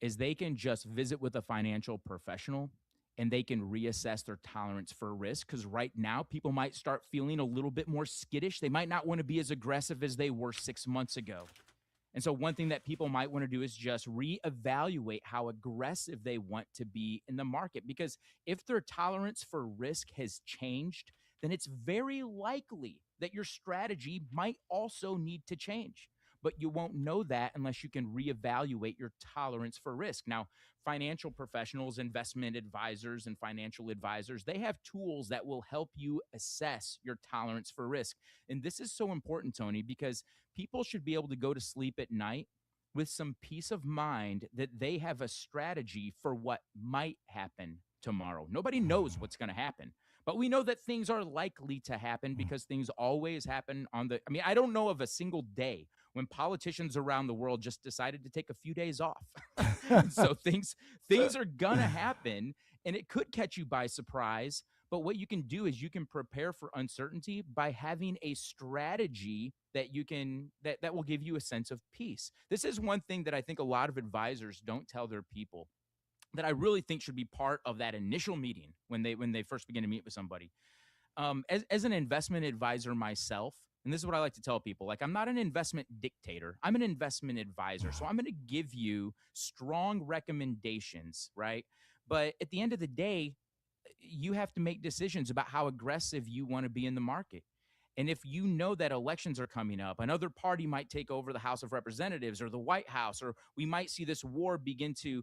S20: is they can just visit with a financial professional and they can reassess their tolerance for risk, because right now people might start feeling a little bit more skittish. They might not want to be as aggressive as they were 6 months ago. And so one thing that people might want to do is just reevaluate how aggressive they want to be in the market, because if their tolerance for risk has changed, then it's very likely that your strategy might also need to change. But you won't know that unless you can reevaluate your tolerance for risk. Now, financial professionals, investment advisors, and financial advisors, they have tools that will help you assess your tolerance for risk. And this is so important, Tony, because people should be able to go to sleep at night with some peace of mind that they have a strategy for what might happen tomorrow. Nobody knows what's going to happen, but we know that things are likely to happen because things always happen I don't know of a single day when politicians around the world just decided to take a few days off. So things are going to happen, and it could catch you by surprise. But what you can do is you can prepare for uncertainty by having a strategy that you can that will give you a sense of peace. This is one thing that I think a lot of advisors don't tell their people, that I really think should be part of that initial meeting when they first begin to meet with somebody. As an investment advisor myself, and this is what I like to tell people, I'm not an investment dictator. I'm an investment advisor. So I'm going to give you strong recommendations, right? But at the end of the day, you have to make decisions about how aggressive you want to be in the market. And if you know that elections are coming up, another party might take over the House of Representatives or the White House, or we might see this war begin to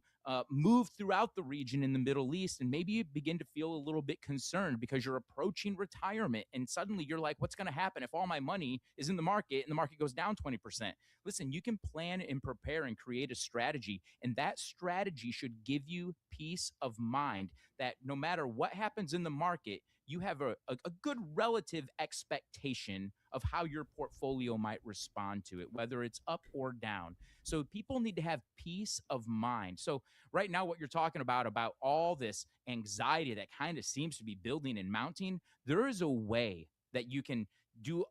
S20: move throughout the region in the Middle East, and maybe you begin to feel a little bit concerned because you're approaching retirement, and suddenly you're like, what's going to happen if all my money is in the market and the market goes down 20%? Listen, you can plan and prepare and create a strategy, and that strategy should give you peace of mind that no matter what happens in the market, you have a good relative expectation of how your portfolio might respond to it, whether it's up or down. So people need to have peace of mind. So right now, what you're talking about all this anxiety that kind of seems to be building and mounting, there is a way that you can do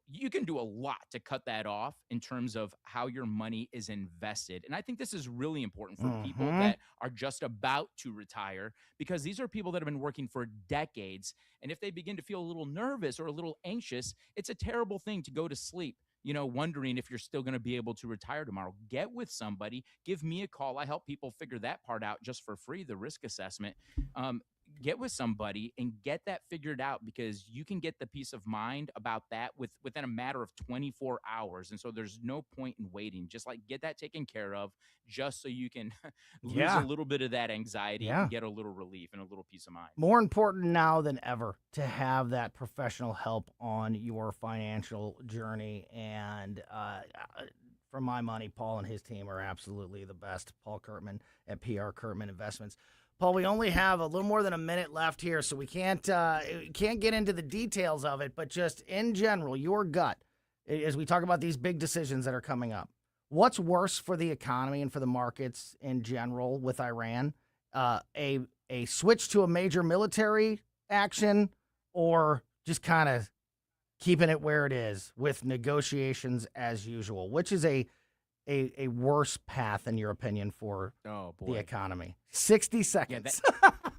S20: a lot to cut that off in terms of how your money is invested. And I think this is really important for people that are just about to retire, because these are people that have been working for decades. And if they begin to feel a little nervous or a little anxious, it's a terrible thing to go to sleep, wondering if you're still going to be able to retire tomorrow. Get with somebody, give me a call. I help people figure that part out just for free, the risk assessment. Get with somebody and get that figured out, because you can get the peace of mind about that within a matter of 24 hours. And so there's no point in waiting. Just get that taken care of, just so you can lose a little bit of that anxiety and get a little relief and a little peace of mind.
S7: More important now than ever to have that professional help on your financial journey. And for my money, Paul and his team are absolutely the best. Paul Curtman at PR Curtman Investments. Paul, we only have a little more than a minute left here, so we can't get into the details of it, but just in general, your gut, as we talk about these big decisions that are coming up, what's worse for the economy and for the markets in general with Iran? A switch to a major military action, or just kind of keeping it where it is with negotiations as usual? Which is a worse path, in your opinion, for the economy? 60 seconds.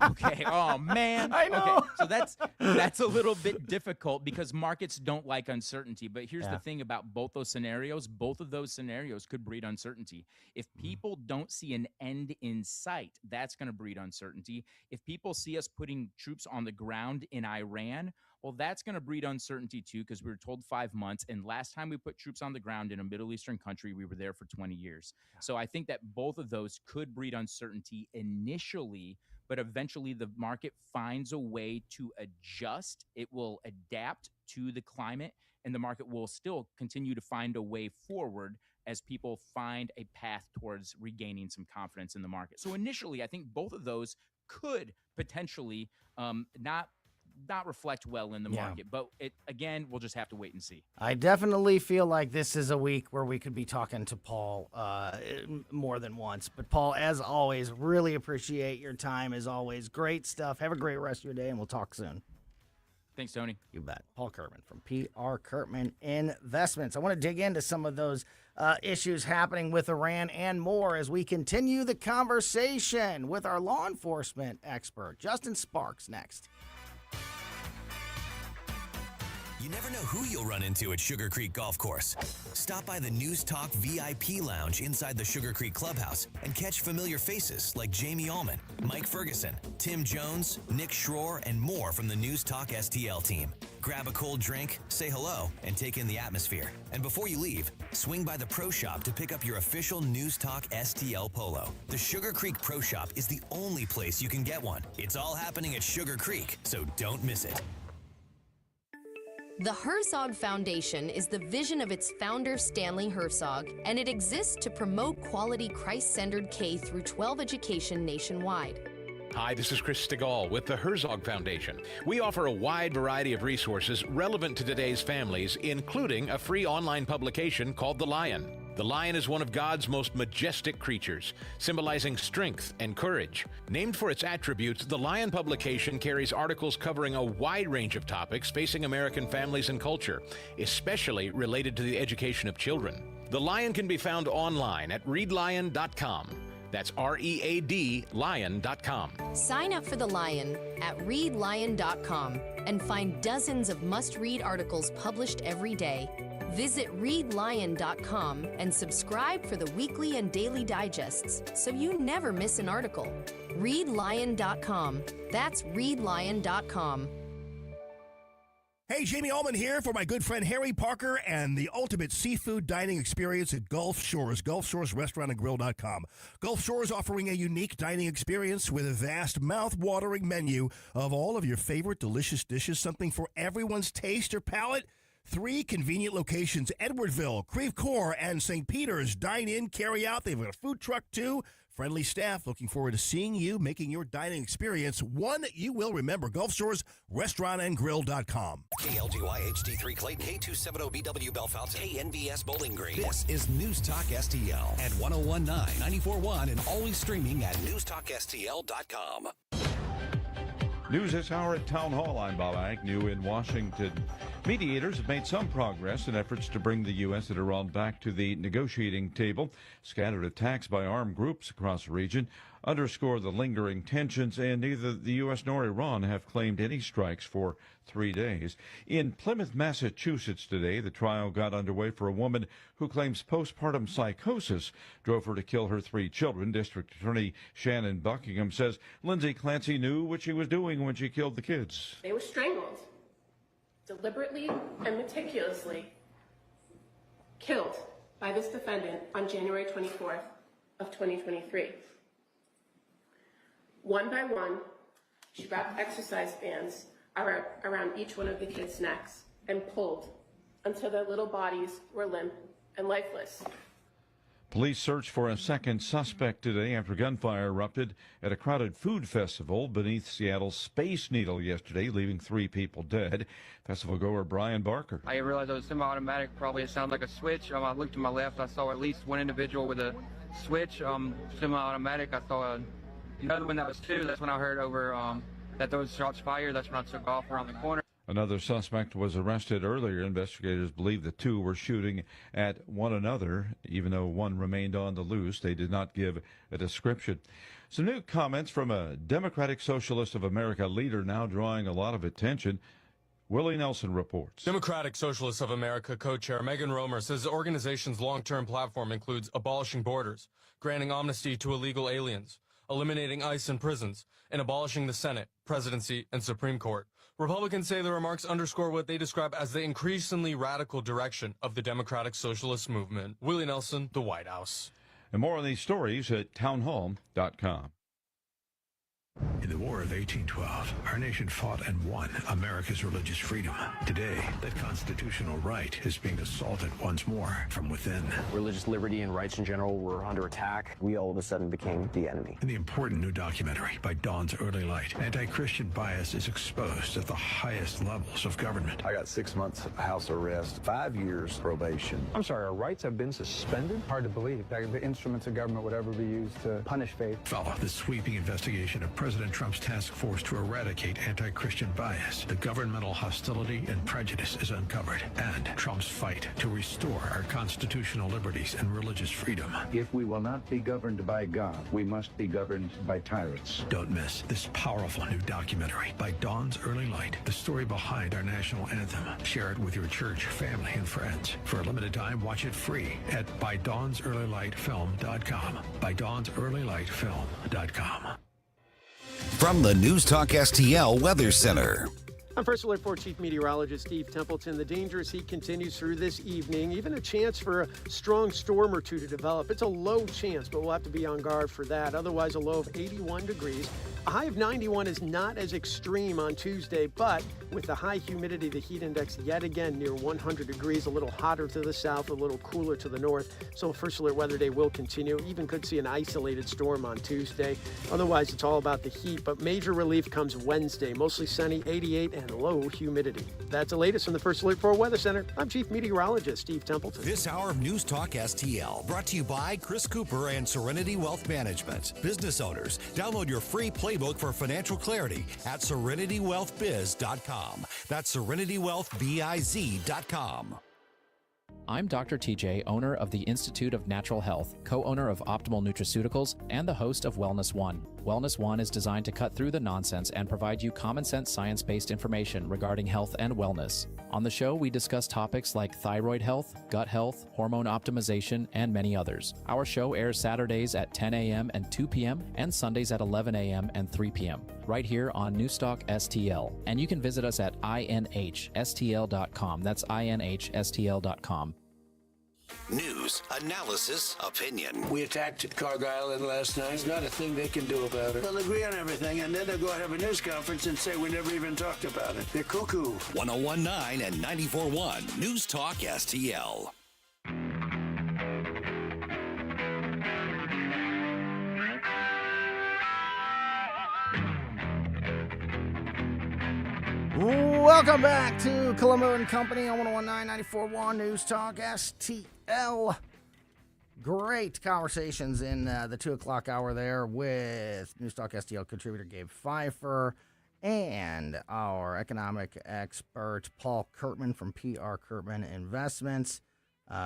S20: Okay. Oh, man.
S7: I know.
S20: Okay. So that's a little bit difficult because markets don't like uncertainty. But here's the thing about both those scenarios. Both of those scenarios could breed uncertainty. If people don't see an end in sight, that's going to breed uncertainty. If people see us putting troops on the ground in Iran, well, that's going to breed uncertainty too, because we were told 5 months. And last time we put troops on the ground in a Middle Eastern country, we were there for 20 years. So I think that both of those could breed uncertainty initially, but eventually the market finds a way to adjust. It will adapt to the climate, and the market will still continue to find a way forward as people find a path towards regaining some confidence in the market. So initially, I think both of those could potentially not reflect well in the market. But again, we'll just have to wait and see.
S7: I definitely feel like this is a week where we could be talking to Paul more than once. But Paul, as always, really appreciate your time. As always, great stuff. Have a great rest of your day, and we'll talk soon.
S20: Thanks, Tony.
S7: You bet. Paul Curtman from PR Curtman Investments. I want to dig into some of those issues happening with Iran and more as we continue the conversation with our law enforcement expert, Justin Sparks, next.
S21: You never know who you'll run into at Sugar Creek Golf Course. Stop by the News Talk VIP Lounge inside the Sugar Creek Clubhouse and catch familiar faces like Jamie Allman, Mike Ferguson, Tim Jones, Nick Schroer, and more from the News Talk STL team. Grab a cold drink, say hello, and take in the atmosphere. And before you leave, swing by the Pro Shop to pick up your official News Talk STL polo. The Sugar Creek Pro Shop is the only place you can get one. It's all happening at Sugar Creek, so don't miss it.
S22: The Herzog Foundation is the vision of its founder, Stanley Herzog, and it exists to promote quality Christ-centered K-12 education nationwide.
S23: Hi, this is Chris Stegall with the Herzog Foundation. We offer a wide variety of resources relevant to today's families, including a free online publication called The Lion. The lion is one of God's most majestic creatures, symbolizing strength and courage. Named for its attributes, the Lion publication carries articles covering a wide range of topics facing American families and culture, especially related to the education of children. The Lion can be found online at readlion.com. That's READ lion.com.
S22: Sign up for The Lion at readlion.com and find dozens of must-read articles published every day. Visit readlion.com and subscribe for the weekly and daily digests so you never miss an article. Readlion.com. That's readlion.com.
S1: Hey, Jamie Allman here for my good friend Harry Parker and the ultimate seafood dining experience at Gulf Shores, GulfShoresRestaurantandGrill.com. Gulf Shores offering a unique dining experience with a vast, mouth-watering menu of all of your favorite delicious dishes, something for everyone's taste or palate. 3 convenient locations, Edwardville, Creve Coeur, and St. Peter's. Dine in, carry out. They've got a food truck, too. Friendly staff looking forward to seeing you, making your dining experience one you will remember. Gulf Shores Restaurantandgrill.com.
S5: KLDY HD3 Clayton, K270BW Belfast, KNBS Bowling Green. This is News Talk STL at 1019, 94.1, and always streaming at newstalkstl.com.
S2: News this hour at Town Hall. I'm Bob Agnew in Washington. Mediators have made some progress in efforts to bring the U.S. and Iran back to the negotiating table. Scattered attacks by armed groups across the region underscore the lingering tensions, and neither the U.S. nor Iran have claimed any strikes for 3 days. In Plymouth, Massachusetts today, the trial got underway for a woman who claims postpartum psychosis drove her to kill her 3 children. District Attorney Shannon Buckingham says Lindsay Clancy knew what she was doing when she killed the kids.
S3: They were strangled, deliberately and meticulously killed by this defendant on January 24th of 2023. One by one, she wrapped exercise bands around each one of the kids' necks and pulled until their little bodies were limp and lifeless.
S2: Police searched for a second suspect today after gunfire erupted at a crowded food festival beneath Seattle's Space Needle yesterday, leaving 3 people dead. Festival goer Brian Barker.
S24: I realized it was semi-automatic. Probably it sounded like a switch. I looked to my left. I saw at least one individual with a switch, semi-automatic. I saw another one that was 2. That's when I heard over that those shots fired. That's when I took off around the corner.
S2: Another suspect was arrested earlier. Investigators believe the 2 were shooting at one another. Even though one remained on the loose, they did not give a description. Some new comments from a Democratic Socialist of America leader now drawing a lot of attention. Willie Nelson reports.
S25: Democratic Socialists of America co-chair Megan Romer says the organization's long-term platform includes abolishing borders, granting amnesty to illegal aliens, eliminating ICE in prisons, and abolishing the Senate, presidency, and Supreme Court. Republicans say the remarks underscore what they describe as the increasingly radical direction of the Democratic Socialist movement. Willie Nelson, The White House.
S2: And more on these stories at townhall.com.
S26: In the War of 1812, our nation fought and won America's religious freedom. Today, that constitutional right is being assaulted once more from within.
S27: Religious liberty and rights in general were under attack. We all of a sudden became the enemy.
S26: In the important new documentary by Dawn's Early Light, anti-Christian bias is exposed at the highest levels of government.
S28: I got 6 months house arrest, 5 years probation.
S29: I'm sorry, our rights have been suspended? Hard to believe that the instruments of government would ever be used to punish faith.
S26: Follow the sweeping investigation of President Trump's task force to eradicate anti-Christian bias. The governmental hostility and prejudice is uncovered, and Trump's fight to restore our constitutional liberties and religious freedom.
S30: If we will not be governed by God, we must be governed by tyrants.
S26: Don't miss this powerful new documentary by Dawn's Early Light, the story behind our national anthem. Share it with your church, family, and friends. For a limited time, watch it free at ByDawnsEarlyLightFilm.com. ByDawnsEarlyLightFilm.com.
S5: From the News Talk STL Weather Center.
S31: I'm First Alert 4 Chief Meteorologist Steve Templeton. The dangerous heat continues through this evening. Even a chance for a strong storm or 2 to develop. It's a low chance, but we'll have to be on guard for that. Otherwise, a low of 81 degrees. A high of 91 is not as extreme on Tuesday, but with the high humidity, the heat index yet again near 100 degrees, a little hotter to the south, a little cooler to the north. So First Alert Weather Day will continue. Even could see an isolated storm on Tuesday. Otherwise, it's all about the heat, but major relief comes Wednesday. Mostly sunny, 88 and low humidity. That's the latest from the First Alert 4 Weather Center. I'm Chief Meteorologist Steve Templeton.
S5: This hour of News Talk STL brought to you by Chris Cooper and Serenity Wealth Management. Business owners, download your free playbook for financial clarity at SerenityWealthBiz.com. That's SerenityWealthBiz.com.
S32: I'm Dr. TJ, owner of the Institute of Natural Health, co-owner of Optimal Nutraceuticals, and the host of Wellness One. Wellness One is designed to cut through the nonsense and provide you common sense science-based information regarding health and wellness. On the show, we discuss topics like thyroid health, gut health, hormone optimization, and many others. Our show airs Saturdays at 10 a.m. and 2 p.m. and Sundays at 11 a.m. and 3 p.m. right here on Newstalk STL. And you can visit us at inhstl.com. That's inhstl.com.
S5: News, analysis, opinion.
S4: We attacked Cargo Island last night. There's not a thing they can do about it. They'll agree on everything, and then they'll go have a news conference and say we never even talked about it. They're cuckoo.
S5: 101.9 and 94.1 News Talk STL.
S7: Welcome back to Colombo Company on 101.9, 94.1 News Talk STL. Great conversations in the 2 o'clock hour there with News Talk STL contributor Gabe PHIFER and our economic expert Paul CURTMAN from PR CURTMAN Investments.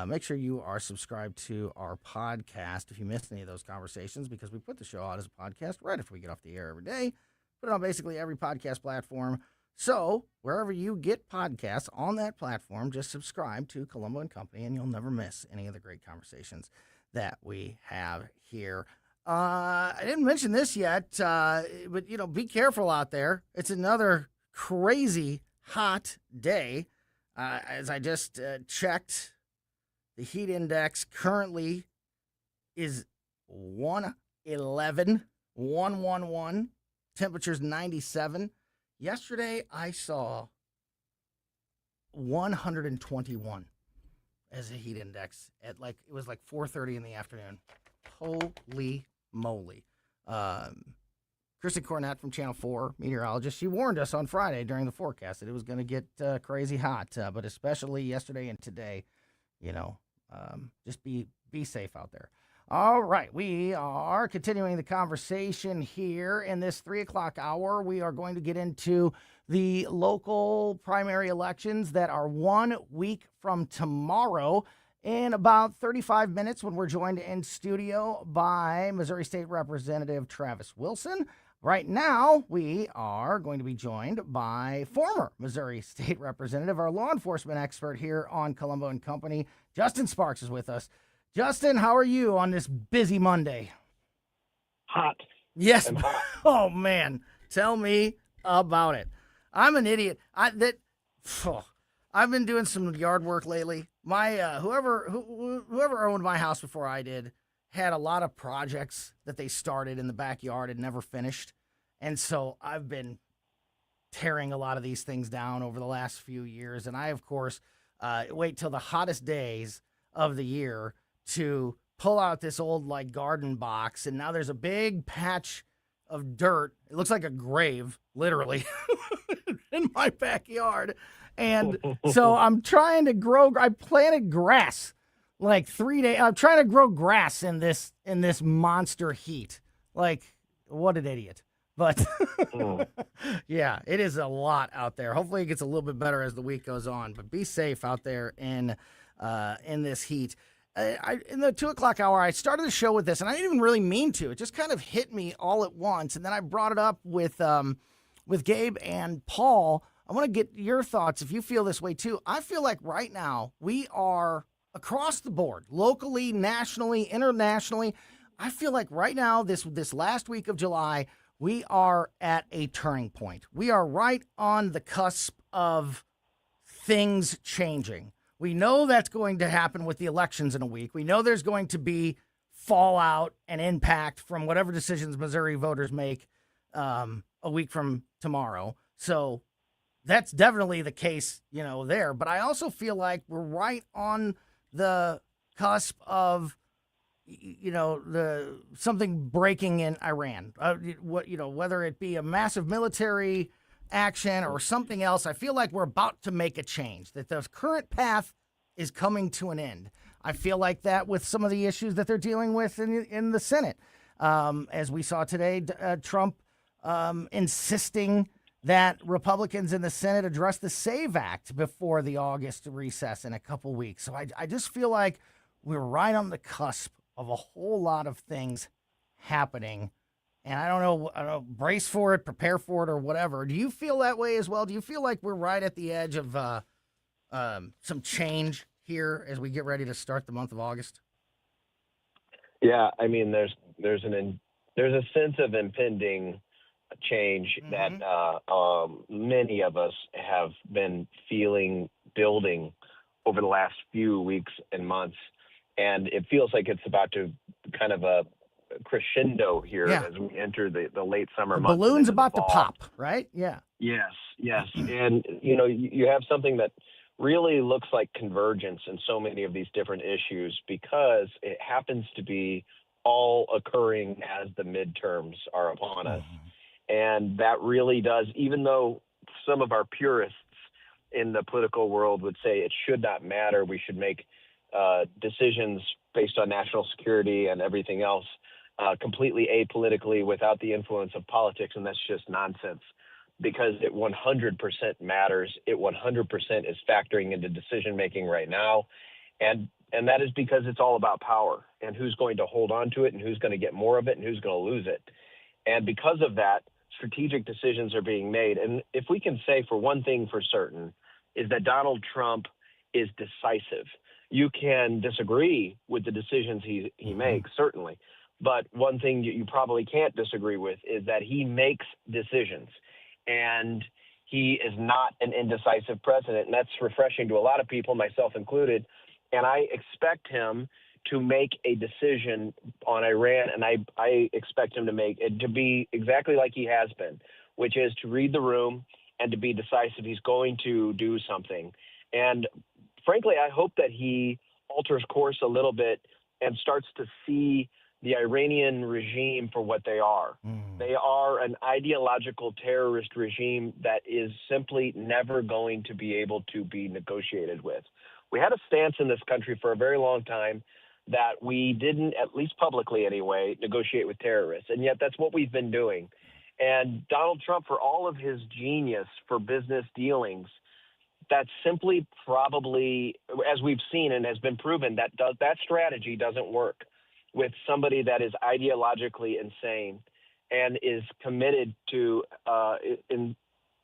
S7: Make sure you are subscribed to our podcast if you missed any of those conversations, because we put the show out as a podcast right after we get off the air every day. Put it on basically every podcast platform. So wherever you get podcasts on that platform, just subscribe to Colombo and Company, and you'll never miss any of the great conversations that we have here. I didn't mention this yet, but, be careful out there. It's another crazy hot day. As I just checked, the heat index currently is 111, 111. Temperature's 97. Yesterday, I saw 121 as a heat index at it was 4:30 in the afternoon. Holy moly. Kristen Cornett from Channel 4, meteorologist, she warned us on Friday during the forecast that it was going to get crazy hot, but especially yesterday and today, just be safe out there. All right, we are continuing the conversation here in this 3 o'clock hour. We are going to get into the local primary elections that are 1 week from tomorrow in about 35 minutes, when we're joined in studio by Missouri State Representative Travis Wilson. Right now, we are going to be joined by former Missouri State Representative, our law enforcement expert here on Colombo and Company, Justin Sparks, is with us. Justin, how are you on this busy Monday?
S6: Hot.
S7: Yes. Hot. Oh, man. Tell me about it. I'm an idiot. I've been doing some yard work lately. My whoever owned my house before I did had a lot of projects that they started in the backyard and never finished. And so I've been tearing a lot of these things down over the last few years. And I, of course, wait till the hottest days of the year to pull out this old garden box, and now there's a big patch of dirt. It looks like a grave, literally, in my backyard. And so I'm trying to I planted grass 3 days. I'm trying to grow grass in this monster heat. What an idiot. But yeah, it is a lot out there. Hopefully it gets a little bit better as the week goes on, but be safe out there in this heat. In the 2 o'clock hour, I started the show with this, and I didn't even really mean to. It just kind of hit me all at once, and then I brought it up with Gabe and Paul. I want to get your thoughts if you feel this way too. I feel like right now we are across the board, locally, nationally, internationally. I feel like right now, this last week of July, we are at a turning point. We are right on the cusp of things changing. We know that's going to happen with the elections in a week. We know there's going to be fallout and impact from whatever decisions Missouri voters make a week from tomorrow. So that's definitely the case, there. But I also feel like we're right on the cusp of, something breaking in Iran. Whether it be a massive military action or something else, I feel like we're about to make a change, that the current path is coming to an end. I feel like that with some of the issues that they're dealing with in the Senate. As we saw today, Trump insisting that Republicans in the Senate address the SAVE Act before the August recess in a couple weeks. So I just feel like we're right on the cusp of a whole lot of things happening, And I don't know, brace for it, prepare for it, or whatever. Do you feel that way as well? Do you feel like we're right at the edge of some change here as we get ready to start the month of August?
S28: Yeah, I mean, there's a sense of impending change that many of us have been feeling building over the last few weeks and months, and it feels like it's about to kind of a crescendo here as we enter the late summer months.
S7: The balloon's about to pop, right? Yeah.
S28: Yes. And, you have something that really looks like convergence in so many of these different issues because it happens to be all occurring as the midterms are upon us. And that really does, even though some of our purists in the political world would say it should not matter, we should make decisions based on national security and everything else completely apolitically without the influence of politics, and that's just nonsense because it 100% matters. It 100% is factoring into decision-making right now, and that is because it's all about power and who's going to hold on to it and who's going to get more of it and who's going to lose it. And because of that, strategic decisions are being made. And if we can say for one thing for certain is that Donald Trump is decisive. You can disagree with the decisions he makes, certainly. But one thing you probably can't disagree with is that he makes decisions. And he is not an indecisive president. And that's refreshing to a lot of people, myself included. And I expect him to make a decision on Iran, and I expect him to make it to be exactly like he has been, which is to read the room and to be decisive. He's going to do something. And frankly, I hope that he alters course a little bit and starts to see the Iranian regime for what they are. They are an ideological terrorist regime that is simply never going to be able to be negotiated with. We had a stance in this country for a very long time that we didn't, at least publicly anyway, negotiate with terrorists. And yet that's what we've been doing. And Donald Trump, for all of his genius for business dealings, that's simply probably, as we've seen and has been proven, that strategy doesn't work with somebody that is ideologically insane and is committed to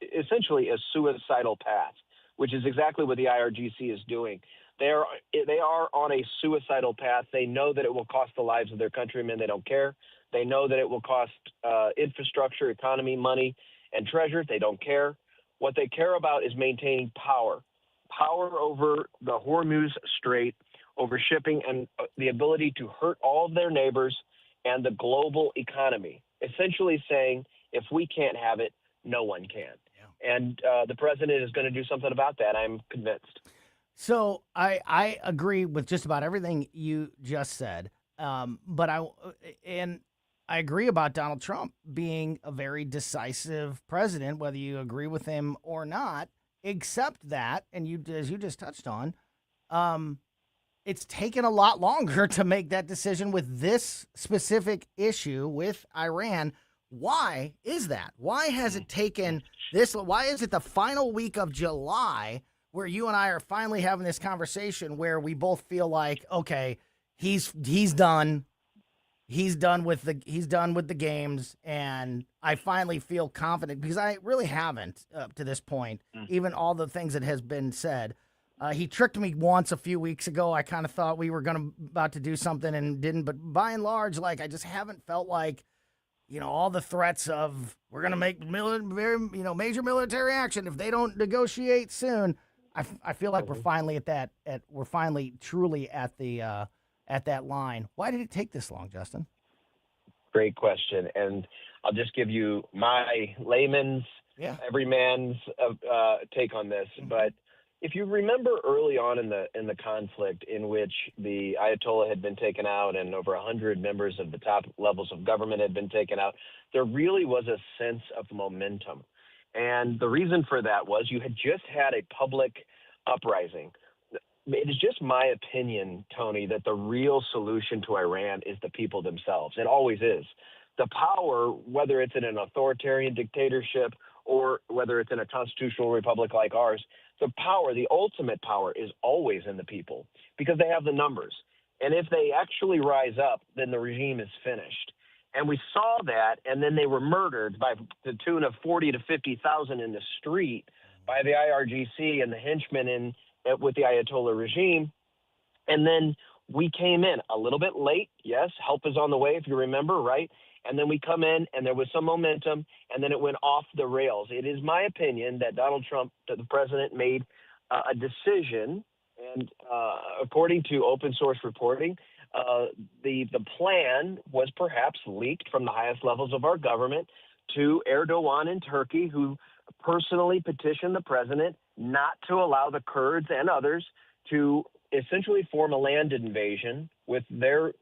S28: essentially a suicidal path, which is exactly what the IRGC is doing. They are on a suicidal path. They know that it will cost the lives of their countrymen. They don't care. They know that it will cost infrastructure, economy, money, and treasure. They don't care. What they care about is maintaining power over the Hormuz Strait, over shipping, and the ability to hurt all of their neighbors and the global economy, essentially saying, if we can't have it, no one can. Yeah. And the president is going to do something about that, I'm convinced.
S7: So I agree with just about everything you just said, but I agree about Donald Trump being a very decisive president, whether you agree with him or not, except that, and as you just touched on, it's taken a lot longer to make that decision with this specific issue with Iran. Why is that? Why has it taken this? Why is it the final week of July where you and I are finally having this conversation where we both feel like, okay, he's done. He's done with the games, and I finally feel confident because I really haven't up to this point, even all the things that has been said. He tricked me once a few weeks ago. I kind of thought we were about to do something and didn't, but by and large, like, I just haven't felt like, all the threats of we're going to make major military action if they don't negotiate soon. I feel like we're finally we're finally truly at that line. Why did it take this long, Justin?
S28: Great question. And I'll just give you my layman's, everyman's take on this. But if you remember early on in the conflict in which the Ayatollah had been taken out and over 100 members of the top levels of government had been taken out, there really was a sense of momentum. And the reason for that was you had just had a public uprising. It is just my opinion, Tony, that the real solution to Iran is the people themselves. It always is. The power, whether it's in an authoritarian dictatorship or whether it's in a constitutional republic like ours, the power, the ultimate power, is always in the people because they have the numbers. And if they actually rise up, then the regime is finished. And we saw that, and then they were murdered by the tune of 40 to 50,000 in the street by the IRGC and the henchmen with the Ayatollah regime. And then we came in a little bit late. Yes, help is on the way, if you remember, right? And then we come in, and there was some momentum, and then it went off the rails. It is my opinion that Donald Trump, that the president, made a decision, and according to open source reporting, the plan was perhaps leaked from the highest levels of our government to Erdogan in Turkey, who personally petitioned the president not to allow the Kurds and others to essentially form a land invasion with their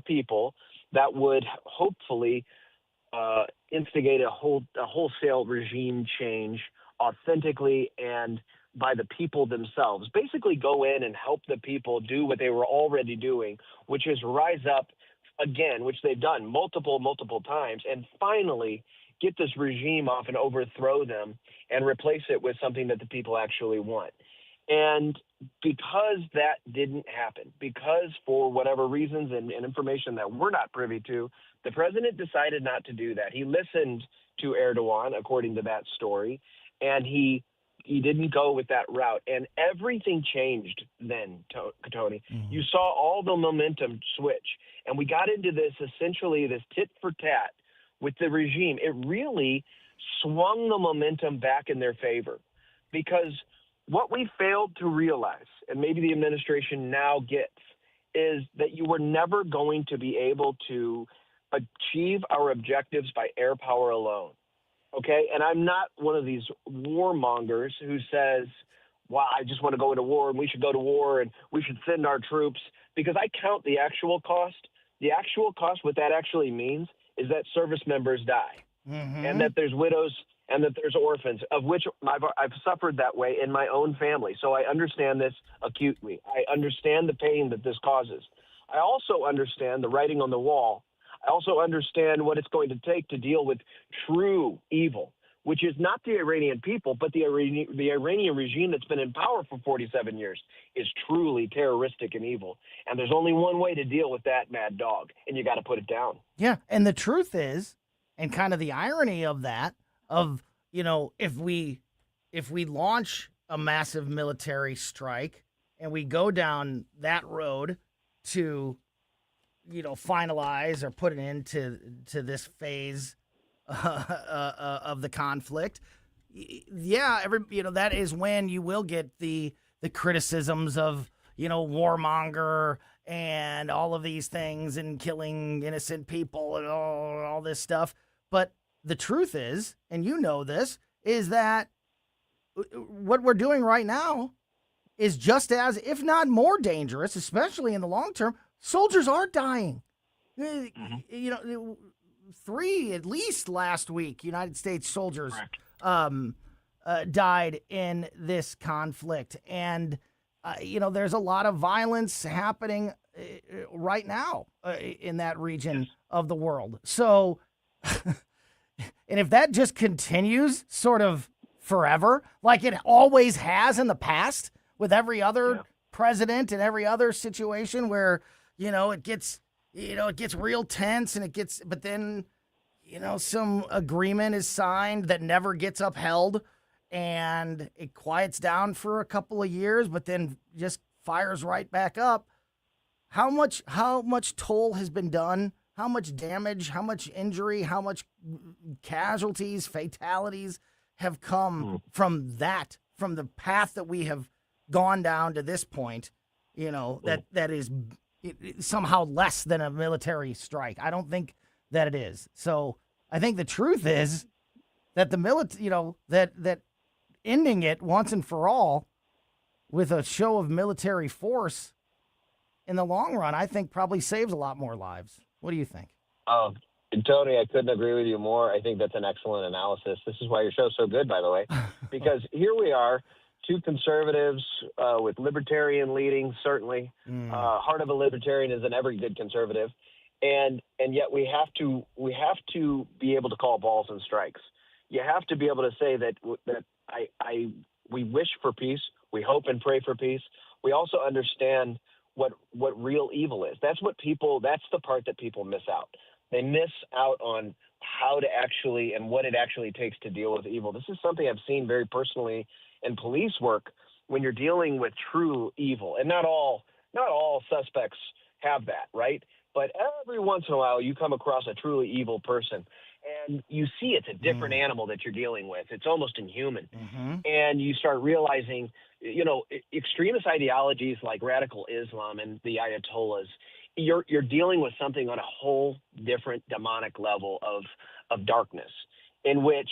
S28: people that would hopefully instigate a wholesale regime change authentically and by the people themselves. Basically go in and help the people do what they were already doing, which is rise up again, which they've done multiple times, and finally get this regime off and overthrow them and replace it with something that the people actually want. And because that didn't happen, because for whatever reasons and information that we're not privy to, the president decided not to do that. He listened to Erdogan, according to that story, and he didn't go with that route. And everything changed then, Tony. Mm-hmm. You saw all the momentum switch. And we got into this, essentially, this tit for tat with the regime. It really swung the momentum back in their favor, because what we failed to realize, and maybe the administration now gets, is that you were never going to be able to achieve our objectives by air power alone. Okay? And I'm not one of these warmongers who says, well, I just want to go into war and we should go to war and we should send our troops, because I count the actual cost. The actual cost, what that actually means is that service members die, and that there's widows and that there's orphans, of which I've suffered that way in my own family. So I understand this acutely. I understand the pain that this causes. I also understand the writing on the wall. I also understand what it's going to take to deal with true evil, which is not the Iranian people, but the Iranian regime that's been in power for 47 years is truly terroristic and evil. And there's only one way to deal with that mad dog, and you got to put it down.
S7: Yeah, and the truth is, and kind of the irony of that, of, you know, if we launch a massive military strike and we go down that road to, you know, finalize or put an end to this phase of the conflict, yeah, that is when you will get the criticisms of, you know, warmonger and all of these things and killing innocent people and all this stuff. But the truth is, and you know this, is that what we're doing right now is just as, if not more dangerous, especially in the long term. Soldiers are dying. Mm-hmm. You know, 3 at least last week, United States soldiers died in this conflict. And, you know, there's a lot of violence happening right now in that region of the world. So, and if that just continues sort of forever, like it always has in the past with every other president and every other situation where, you know, it gets real tense and but then, you know, some agreement is signed that never gets upheld and it quiets down for a couple of years, but then just fires right back up. How much toll has been done? How much damage, how much injury, how much casualties, fatalities have come from the path that we have gone down to this point, you know, that is somehow less than a military strike. I don't think that it is. So I think the truth is that that ending it once and for all with a show of military force in the long run, I think probably saves a lot more lives. What do you think?
S28: Oh, Tony, I couldn't agree with you more. I think that's an excellent analysis. This is why your show's so good, by the way, because here we are, two conservatives with libertarian leading, certainly. Heart of a libertarian is in every good conservative. And yet we have to be able to call balls and strikes. You have to be able to say that we wish for peace. We hope and pray for peace. We also understand what real evil is. That's the part that people miss out. They miss out on how to actually and what it actually takes to deal with evil. This is something I've seen very personally in police work when you're dealing with true evil. And not all suspects have that, right? But every once in a while you come across a truly evil person and you see it's a different animal that you're dealing with. It's almost inhuman. And you start realizing, you know, extremist ideologies like radical Islam and the Ayatollahs, you're dealing with something on a whole different demonic level of darkness in which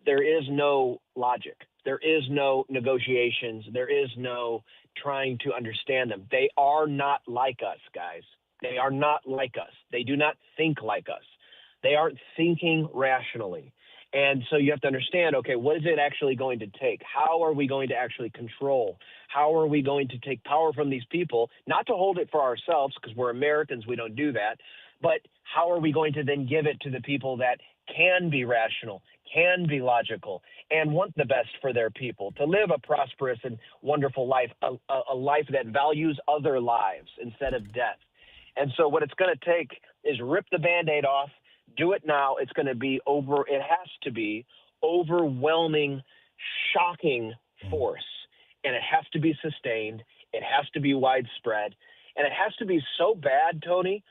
S28: there is no logic. There is no negotiations. There is no trying to understand them. They are not like us, guys. They are not like us. They do not think like us. They aren't thinking rationally. And so you have to understand, okay, what is it actually going to take? How are we going to actually control? How are we going to take power from these people? Not to hold it for ourselves, because we're Americans, we don't do that. But how are we going to then give it to the people that can be rational, can be logical, and want the best for their people, to live a prosperous and wonderful life, a life that values other lives instead of death? And so what it's going to take is rip the Band-Aid off, do it now. It's going to be it has to be overwhelming, shocking force. And it has to be sustained. It has to be widespread. And it has to be so bad, Tony,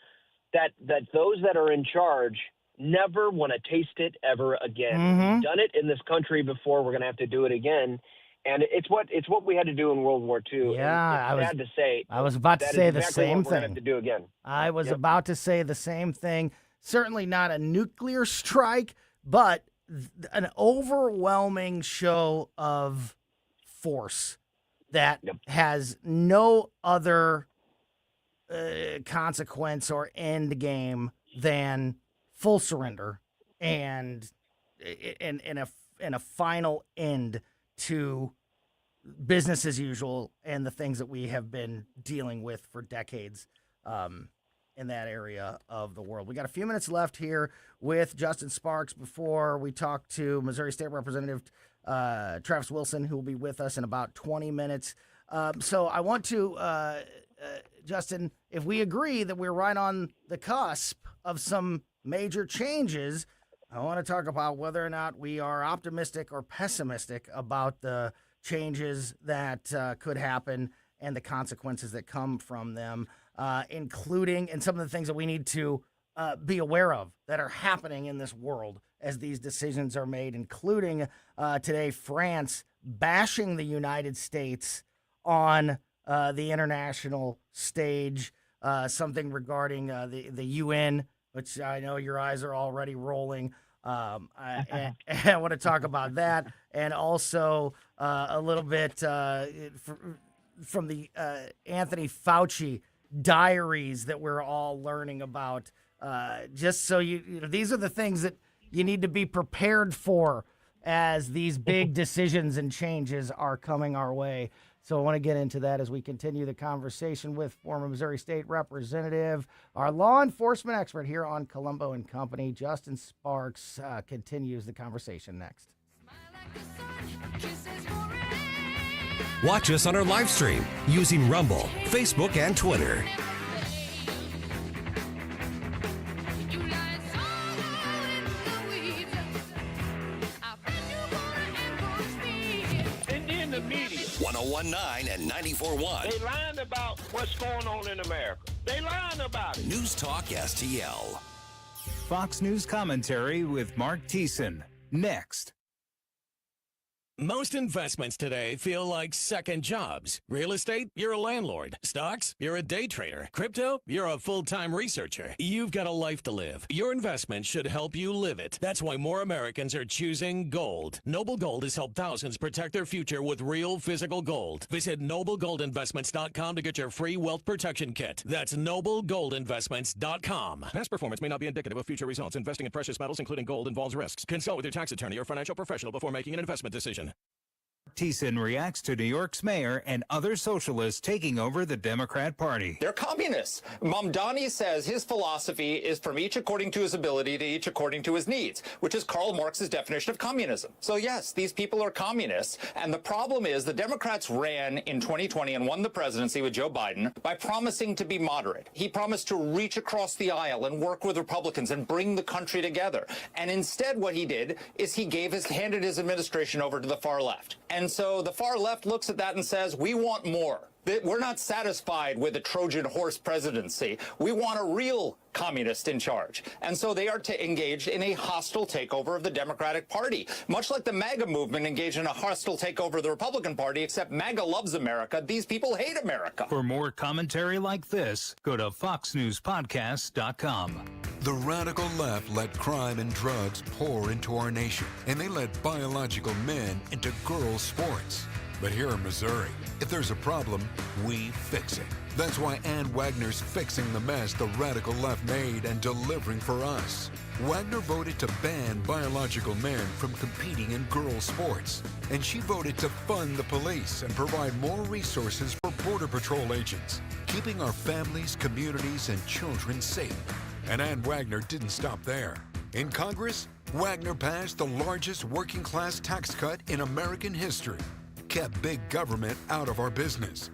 S28: that those that are in charge never want to taste it ever again. We've done it in this country before. We're going to have to do it again. And it's what we had to do in World War II.
S7: Yeah,
S28: and it's sad to say.
S7: I was about to say the
S28: exactly
S7: same
S28: what we're gonna
S7: thing.
S28: have to do again.
S7: I was about to say the same thing. Certainly not a nuclear strike, but an overwhelming show of force that has no other consequence or end game than full surrender and a final end to business as usual and the things that we have been dealing with for decades in that area of the world. We got a few minutes left here with Justin Sparks before we talk to Missouri State Representative Travis Wilson, who will be with us in about 20 minutes. So I want to, Justin, if we agree that we're right on the cusp of some major changes, I want to talk about whether or not we are optimistic or pessimistic about the changes that could happen and the consequences that come from them, including and some of the things that we need to be aware of that are happening in this world as these decisions are made, including today France bashing the United States on the international stage, something regarding the UN, which I know your eyes are already rolling. I want to talk about that, and also a little bit from the Anthony Fauci diaries that we're all learning about. Just so you know, these are the things that you need to be prepared for as these big decisions and changes are coming our way. So I want to get into that as we continue the conversation with former Missouri State Representative, our law enforcement expert here on Colombo and Company, Justin Sparks, continues the conversation next.
S5: Watch us on our live stream using Rumble, Facebook, and Twitter.
S4: In the media.
S5: 1019 and 94.1.
S4: They lying about what's going on in America. They lying about it.
S5: News Talk STL.
S8: Fox News commentary with Mark Thiessen. Next.
S9: Most investments today feel like second jobs. Real estate, you're a landlord. Stocks, you're a day trader. Crypto, you're a full-time researcher. You've got a life to live. Your investment should help you live it. That's why more Americans are choosing gold. Noble Gold has helped thousands protect their future with real physical gold. Visit noblegoldinvestments.com to get your free wealth protection kit. That's noblegoldinvestments.com. Past performance may not be indicative of future results. Investing in precious metals, including gold, involves risks. Consult with your tax attorney or financial professional before making an investment decision.
S8: Thiessen reacts to New York's mayor and other socialists taking over the Democrat Party.
S10: They're communists. Mamdani says his philosophy is from each according to his ability to each according to his needs, which is Karl Marx's definition of communism. So yes, these people are communists. And the problem is the Democrats ran in 2020 and won the presidency with Joe Biden by promising to be moderate. He promised to reach across the aisle and work with Republicans and bring the country together. And instead what he did is he handed his administration over to the far left. And so the far left looks at that and says, we want more. We're not satisfied with a Trojan horse presidency. We want a real communist in charge. And so they are engaged in a hostile takeover of the Democratic Party, much like the MAGA movement engaged in a hostile takeover of the Republican Party, except MAGA loves America. These people hate America.
S8: For more commentary like this, go to foxnewspodcast.com.
S11: The radical left let crime and drugs pour into our nation, and they let biological men into girls' sports. But here in Missouri, if there's a problem, we fix it. That's why Ann Wagner's fixing the mess the radical left made and delivering for us. Wagner voted to ban biological men from competing in girls' sports. And she voted to fund the police and provide more resources for Border Patrol agents, keeping our families, communities, and children safe. And Ann Wagner didn't stop there. In Congress, Wagner passed the largest working-class tax cut in American history, kept big government out of our business,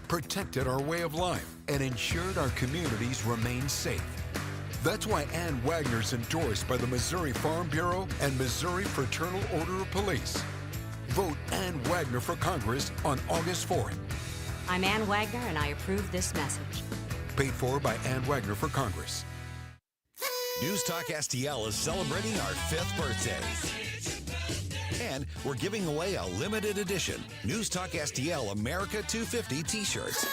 S11: protected our way of life, and ensured our communities remain safe. That's why Ann Wagner's endorsed by the Missouri Farm Bureau and Missouri Fraternal Order of Police. Vote Ann Wagner for Congress on August 4th.
S12: I'm Ann Wagner, and I approve this message.
S11: Paid for by Ann Wagner for Congress.
S5: News Talk STL is celebrating our 5th birthday. And we're giving away a limited edition News Talk STL America 250 t-shirts.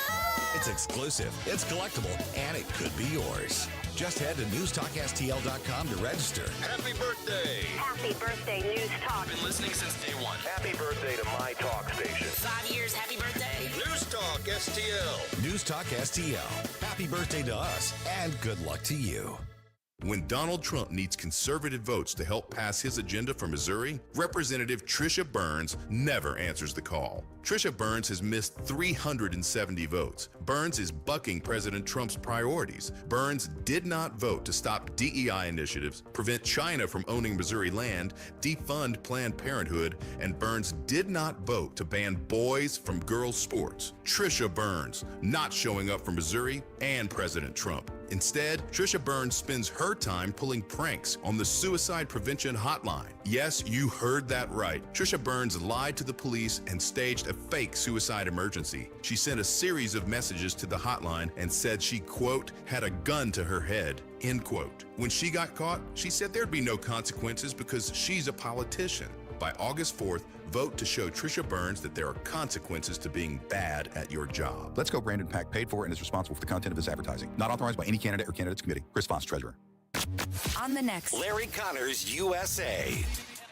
S5: It's exclusive, it's collectible, and it could be yours. Just head to newstalkstl.com to register.
S13: Happy birthday!
S12: Happy birthday, News Talk.
S13: Been listening since day one. Happy birthday to my talk station.
S12: 5 years, happy birthday.
S13: News Talk STL.
S5: News Talk STL. Happy birthday to us, and good luck to you.
S14: When Donald Trump needs conservative votes to help pass his agenda for Missouri, Representative Trisha Burns never answers the call. Trisha Burns has missed 370 votes. Burns is bucking President Trump's priorities. Burns did not vote to stop DEI initiatives, prevent China from owning Missouri land, defund Planned Parenthood, and Burns did not vote to ban boys from girls' sports. Trisha Burns not showing up for Missouri and President Trump. Instead, Trisha Burns spends her time pulling pranks on the suicide prevention hotline. Yes, you heard that right. Trisha Burns lied to the police and staged a fake suicide emergency. She sent a series of messages to the hotline and said she, quote, had a gun to her head, end quote. When she got caught, she said there'd be no consequences because she's a politician. By August 4th, vote to show Trisha Burns that there are consequences to being bad at your job.
S15: Let's Go Brandon PAC paid for and is responsible for the content of this advertising. Not authorized by any candidate or candidates committee. Chris Foss, Treasurer.
S16: On the next
S5: Larry Connors USA.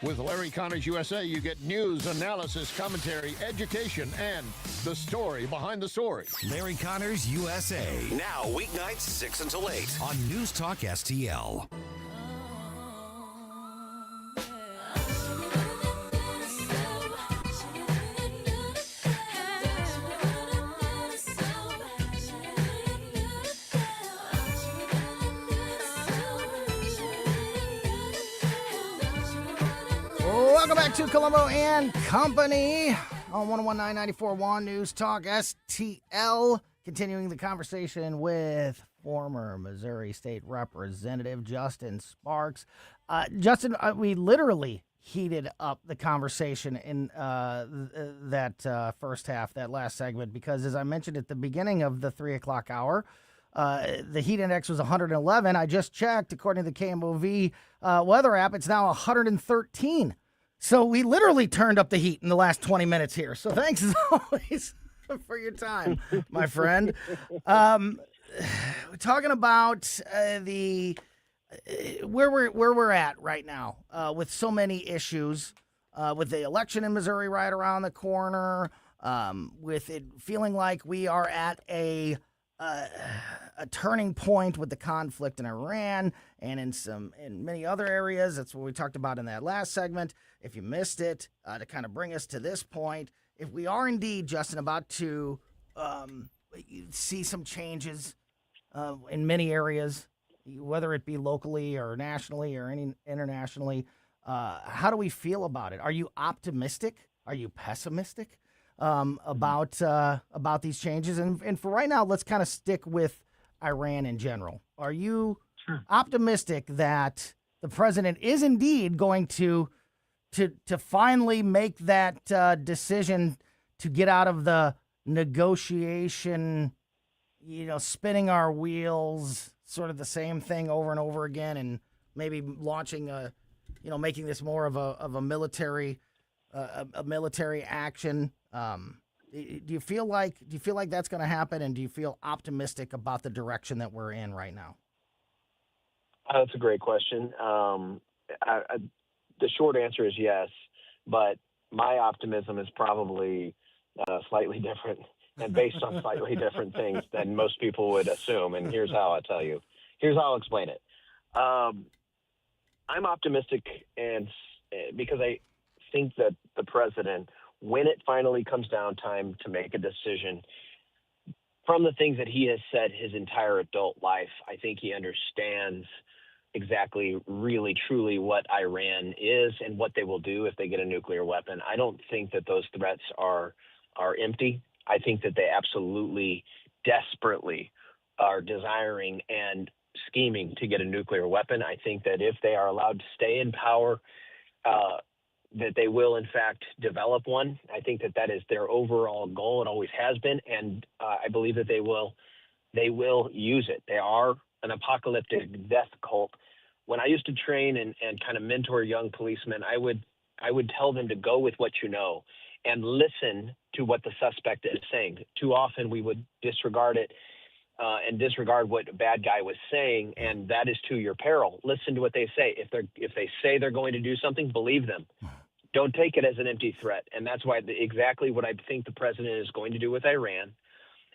S17: With Larry Connors USA, you get news, analysis, commentary, education, and the story behind the story.
S5: Larry Connors USA. Now, weeknights 6 until 8 on News Talk STL.
S7: Welcome back to Colombo and Company on 101.994.1 News Talk STL. Continuing the conversation with former Missouri State Representative Justin Sparks. Justin, we literally heated up the conversation in that first half, that last segment, because as I mentioned at the beginning of the 3 o'clock hour, the heat index was 111. I just checked, according to the KMOV weather app, it's now 113. So we literally turned up the heat in the last 20 minutes here. So thanks as always for your time, my friend. We're talking about where we're at right now with so many issues, with the election in Missouri right around the corner, with it feeling like we are at a a turning point with the conflict in Iran and in many other areas. That's what we talked about in that last segment. If you missed it, to kind of bring us to this point, if we are indeed, Justin, about to see some changes in many areas, whether it be locally or nationally or internationally, how do we feel about it? Are you optimistic? Are you pessimistic about these changes? And for right now, let's kind of stick with Iran in general. Are you optimistic that the president is indeed going to finally make that decision to get out of the negotiation, spinning our wheels, sort of the same thing over and over again, and maybe launching making this more of a military action? Do you feel like that's going to happen, and do you feel optimistic about the direction that we're in right now?
S28: That's a great question. The short answer is yes, but my optimism is probably slightly different and based on slightly different things than most people would assume. And here's how I'll tell you. Here's how I'll explain it. I'm optimistic because I think that the president, when it finally comes down time to make a decision, from the things that he has said his entire adult life, I think he understands exactly, really, truly what Iran is and what they will do if they get a nuclear weapon. I don't think that those threats are empty. I think that they absolutely, desperately are desiring and scheming to get a nuclear weapon. I think that if they are allowed to stay in power, that they will, in fact, develop one. I think that is their overall goal. It always has been, and I believe that they will use it. They are an apocalyptic death cult. When I used to train and kind of mentor young policemen, I would tell them to go with what you know and listen to what the suspect is saying. Too often we would disregard it and disregard what a bad guy was saying, and that is to your peril. Listen to what they say. If they say they're going to do something, believe them. Don't take it as an empty threat. And that's why exactly what I think the president is going to do with Iran.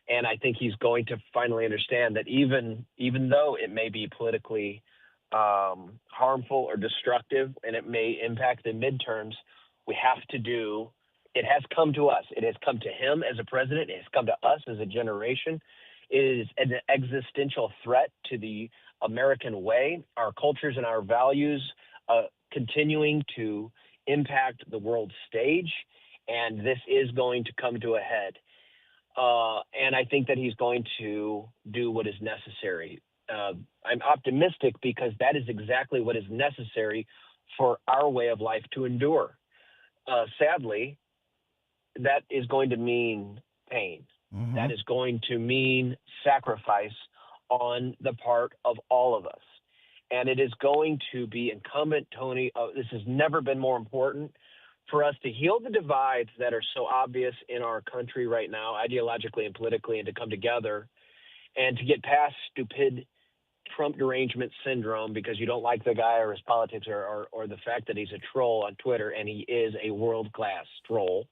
S28: And I think he's going to finally understand that even though it may be politically harmful or destructive and it may impact the midterms, we have to do. It has come to us. It has come to him as a president. It has come to us as a generation. It is an existential threat to the American way, our cultures and our values continuing to impact the world stage. And this is going to come to a head. And I think that he's going to do what is necessary. I'm optimistic because that is exactly what is necessary for our way of life to endure. Sadly, that is going to mean pain. Mm-hmm. That is going to mean sacrifice on the part of all of us. And it is going to be incumbent, Tony, this has never been more important, for us to heal the divides that are so obvious in our country right now, ideologically and politically, and to come together and to get past stupid Trump derangement syndrome because you don't like the guy or his politics or the fact that he's a troll on Twitter, and he is a world-class troll.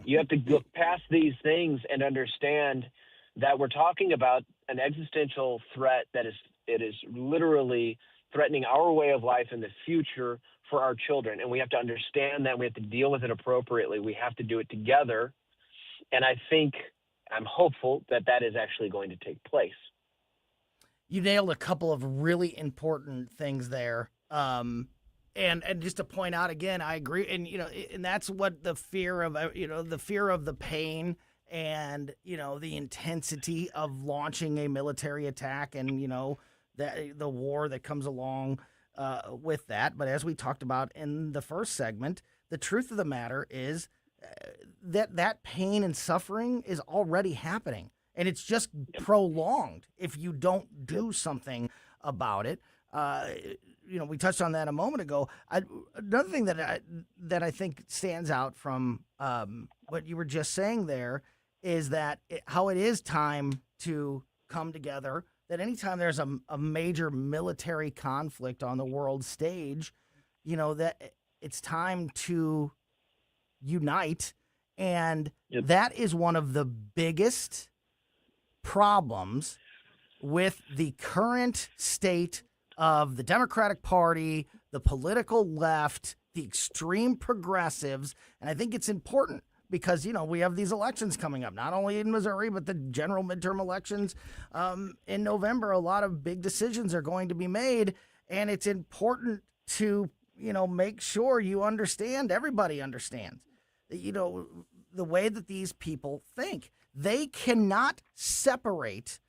S28: You have to look past these things and understand that we're talking about an existential threat that is literally threatening our way of life in the future for our children. And we have to understand that. We have to deal with it appropriately. We have to do it together. And I'm hopeful that is actually going to take place.
S7: You nailed a couple of really important things there. And just to point out again, I agree. And, and that's what the fear of the pain and, the intensity of launching a military attack and, the war that comes along with that. But as we talked about in the first segment, the truth of the matter is that pain and suffering is already happening. And it's just prolonged if you don't do something about it. We touched on that a moment ago. Another thing that I think stands out from what you were just saying there is that how it is time to come together, that anytime there's a major military conflict on the world stage, that it's time to unite. And that is one of the biggest problems with the current state of the Democratic Party, the political left, the extreme progressives. And I think it's important because, we have these elections coming up, not only in Missouri, but the general midterm elections in November. A lot of big decisions are going to be made, and it's important to, make sure you understand, everybody understands, the way that these people think. They cannot separate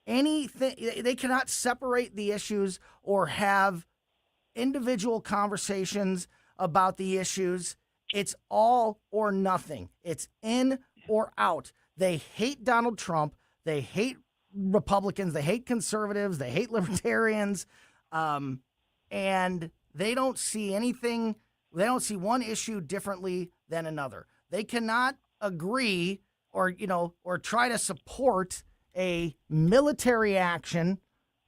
S7: anything. They cannot separate the issues or have individual conversations about the issues. It's all or nothing. It's in or out. They hate Donald Trump. They hate Republicans. They hate conservatives. They hate libertarians. And they don't see anything. They don't see one issue differently than another. They cannot agree or try to support a military action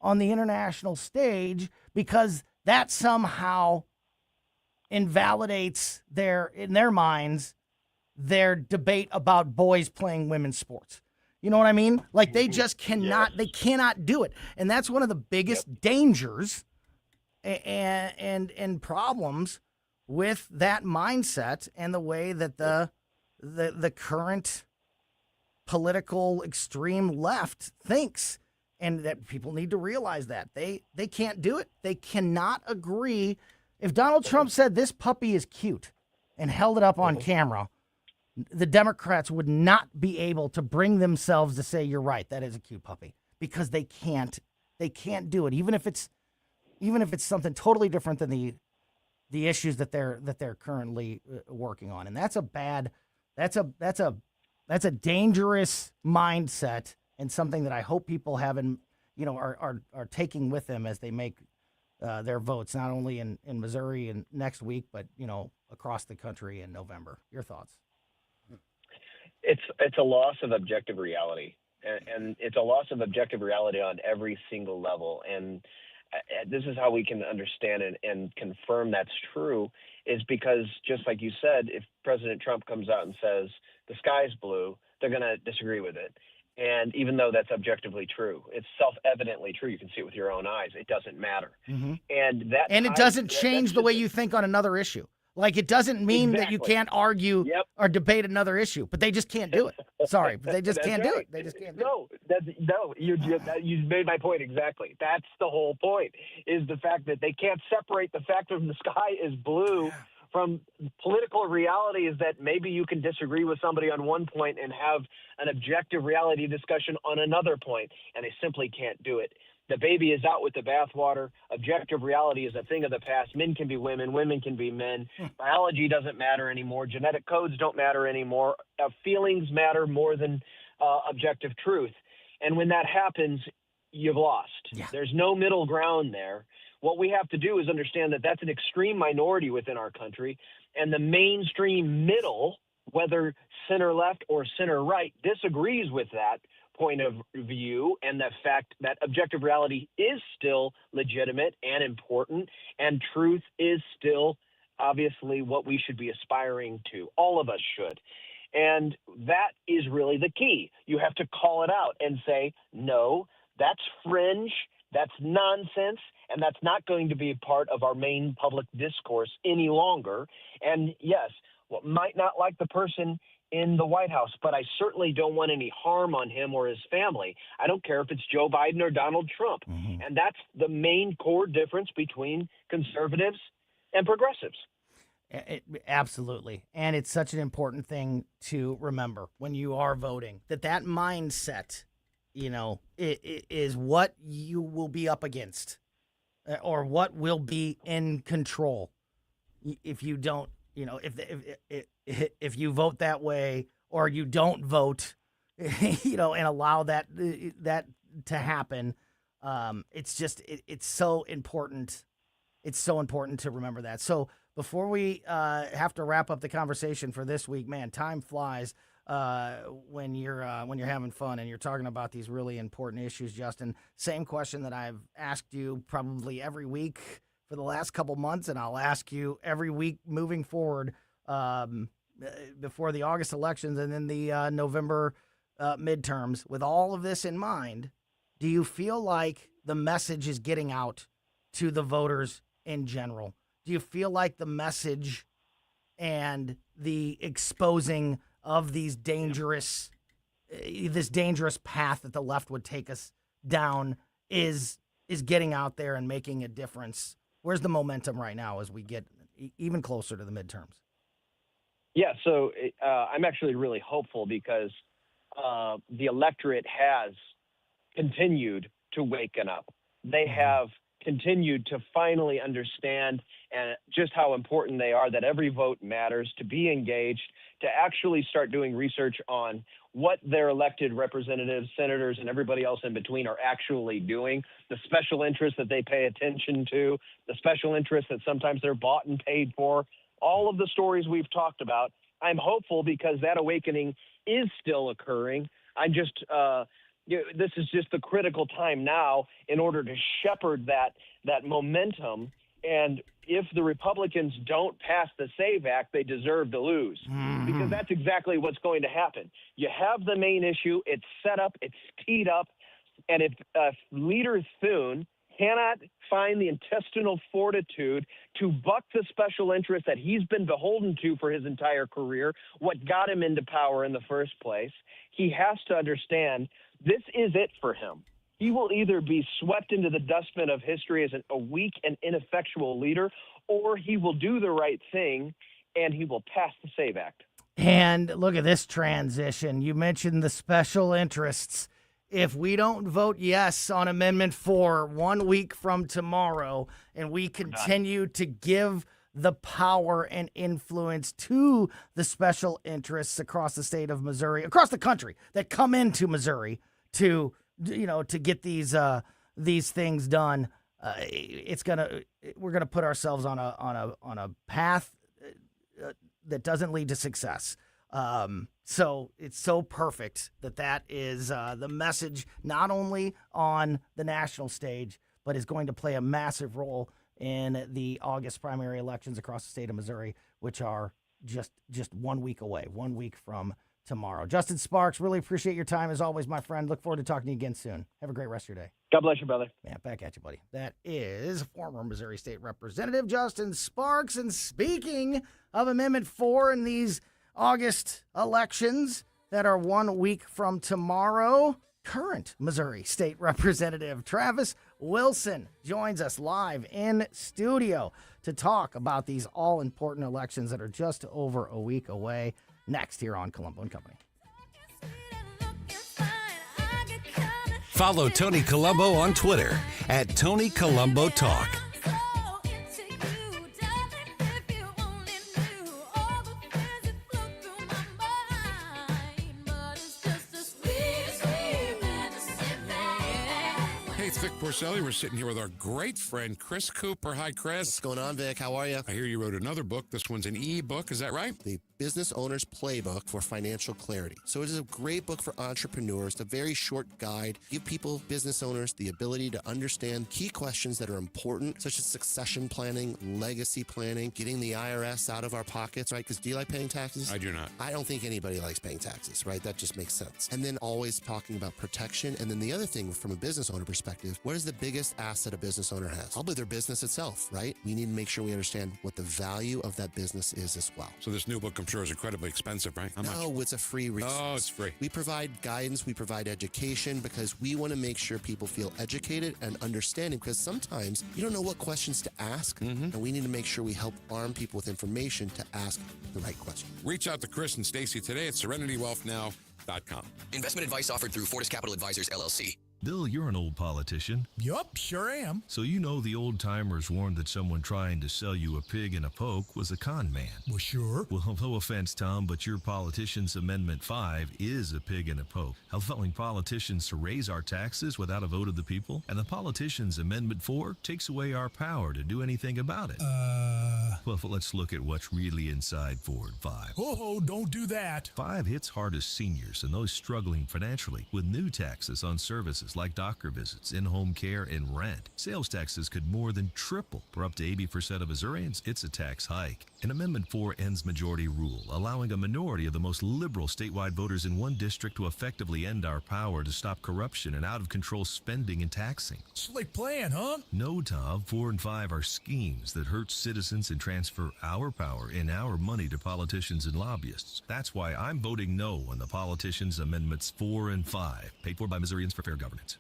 S7: on the international stage because that somehow invalidates in their minds, their debate about boys playing women's sports. You know what I mean? Like they just cannot, they cannot do it. And that's one of the biggest dangers and problems with that mindset and the way that the current political extreme left thinks, and that people need to realize that they can't do it. They cannot agree. If Donald Trump said this puppy is cute and held it up on camera, the Democrats would not be able to bring themselves to say, you're right, that is a cute puppy, because they can't do it. Even if it's something totally different than the issues that they're currently working on. And that's a dangerous mindset, and something that I hope people have are taking with them as they make their votes, not only in Missouri and next week, but across the country in November. Your thoughts?
S28: It's a loss of objective reality, and it's a loss of objective reality on every single level. And this is how we can understand and confirm that's true, is because, just like you said, if President Trump comes out and says the sky's blue, they're going to disagree with it. And even though that's objectively true, it's self-evidently true. You can see it with your own eyes. It doesn't matter.
S7: Mm-hmm.
S28: And
S7: it doesn't change the way you think on another issue. Like, it doesn't mean that you can't argue or debate another issue, but they just can't do it. Sorry, but they just can't do it. They just can't do it.
S28: You made my point exactly. That's the whole point, is the fact that they can't separate the fact that the sky is blue from political reality, is that maybe you can disagree with somebody on one point and have an objective reality discussion on another point, and they simply can't do it. The baby is out with the bathwater. Objective reality is a thing of the past. Men can be women. Women can be men. Biology doesn't matter anymore. Genetic codes don't matter anymore. Feelings matter more than objective truth. And when that happens, you've lost. Yeah. There's no middle ground there. What we have to do is understand that that's an extreme minority within our country, and the mainstream middle, whether center left or center right, disagrees with that point of view, and the fact that objective reality is still legitimate and important, and truth is still obviously what we should be aspiring to. All of us should. And that is really the key. You have to call it out and say, no, that's fringe, that's nonsense, and that's not going to be a part of our main public discourse any longer. And yes, what might not like the person in the White House, but I certainly don't want any harm on him or his family. I don't care if it's Joe Biden or Donald Trump. Mm-hmm. And that's the main core difference between conservatives and progressives.
S7: Absolutely. And it's such an important thing to remember when you are voting, that mindset, it is what you will be up against, or what will be in control if you don't, if you vote that way, or you don't vote, and allow that to happen. It's so important. It's so important to remember that. So before we have to wrap up the conversation for this week, man, time flies when you're having fun and you're talking about these really important issues, Justin. Same question that I've asked you probably every week for the last couple months, and I'll ask you every week moving forward before the August elections and then the November midterms, with all of this in mind, do you feel like the message is getting out to the voters in general? Do you feel like the message and the exposing of this dangerous path that the left would take us down is getting out there and making a difference? Where's the momentum right now as we get even closer to the midterms?
S28: Yeah, so I'm actually really hopeful because the electorate has continued to waken up. They have continued to finally understand just how important they are, that every vote matters, to be engaged, to actually start doing research on what their elected representatives, senators, and everybody else in between are actually doing, the special interests that they pay attention to, the special interests that sometimes they're bought and paid for, all of the stories we've talked about. I'm hopeful because that awakening is still occurring. I'm just this is just the critical time now in order to shepherd that momentum. And if the Republicans don't pass the SAVE Act, they deserve to lose, because that's exactly what's going to happen. You have the main issue. It's set up. It's teed up. And if Leader Thune cannot find the intestinal fortitude to buck the special interest that he's been beholden to for his entire career, what got him into power in the first place, he has to understand this is it for him. He will either be swept into the dustbin of history as a weak and ineffectual leader, or he will do the right thing and he will pass the SAVE Act.
S7: And look at this transition. You mentioned the special interests. If we don't vote yes on Amendment 4 1 week from tomorrow, and we continue to give the power and influence to the special interests across the state of Missouri, across the country, that come into Missouri to get these things done, we're gonna put ourselves on a path that doesn't lead to success. So it's so perfect that is the message, not only on the national stage, but is going to play a massive role in the August primary elections across the state of Missouri, which are just 1 week away, 1 week from tomorrow. Justin Sparks, really appreciate your time as always, my friend. Look forward to talking to you again soon. Have a great rest of your day.
S28: God bless you, brother.
S7: Man, back at you, buddy. That is former Missouri State Representative Justin Sparks. And speaking of Amendment 4 and these August elections that are 1 week from tomorrow, current Missouri State Representative Travis Wilson joins us live in studio to talk about these all-important elections that are just over a week away. Next here on Colombo Company.
S5: Follow Tony Colombo on Twitter at Tony Colombo Talk.
S1: Vic Porcelli. We're sitting here with our great friend, Chris Cooper. Hi, Chris.
S2: What's going on, Vic? How are you?
S1: I hear you wrote another book. This one's an e-book. Is that right?
S2: The Business Owner's Playbook for Financial Clarity. So it is a great book for entrepreneurs. It's a very short guide. Give people, business owners, the ability to understand key questions that are important, such as succession planning, legacy planning, getting the IRS out of our pockets, right? Because do you like paying taxes?
S1: I do not.
S2: I don't think anybody likes paying taxes, right? That just makes sense. And then always talking about protection. And then the other thing from a business owner perspective, what is the biggest asset a business owner has? Probably their business itself, right? We need to make sure we understand what the value of that business is as well.
S1: So this new book, I'm sure, is incredibly expensive, right? How much?
S2: No, it's a free resource.
S1: Oh, it's free.
S2: We provide guidance, we provide education, because we want to make sure people feel educated and understanding, because sometimes you don't know what questions to ask, and we need to make sure we help arm people with information to ask the right question.
S1: Reach out to Chris and Stacy today at SerenityWealthNow.com.
S3: Investment advice offered through Fortis Capital Advisors, LLC.
S18: Bill, you're an old politician.
S19: Yup, sure am.
S18: So you know the old-timers warned that someone trying to sell you a pig in a poke was a con man.
S19: Well, sure.
S18: Well, no offense, Tom, but your politician's Amendment 5 is a pig in a poke, allowing politicians to raise our taxes without a vote of the people, and the politician's Amendment 4 takes away our power to do anything about it. Well, let's look at what's really inside Ford 5.
S19: Oh, don't do that.
S18: 5 hits hardest seniors and those struggling financially with new taxes on services like doctor visits, in-home care, and rent. Sales taxes could more than triple. For up to 80% of Missourians, it's a tax hike. And Amendment 4 ends majority rule, allowing a minority of the most liberal statewide voters in one district to effectively end our power to stop corruption and out-of-control spending and taxing.
S19: Slick plan, huh?
S18: No, Tom, 4 and 5 are schemes that hurt citizens and transfer our power and our money to politicians and lobbyists. That's why I'm voting no on the politicians' amendments 4 and 5, paid for by Missourians for fair governance.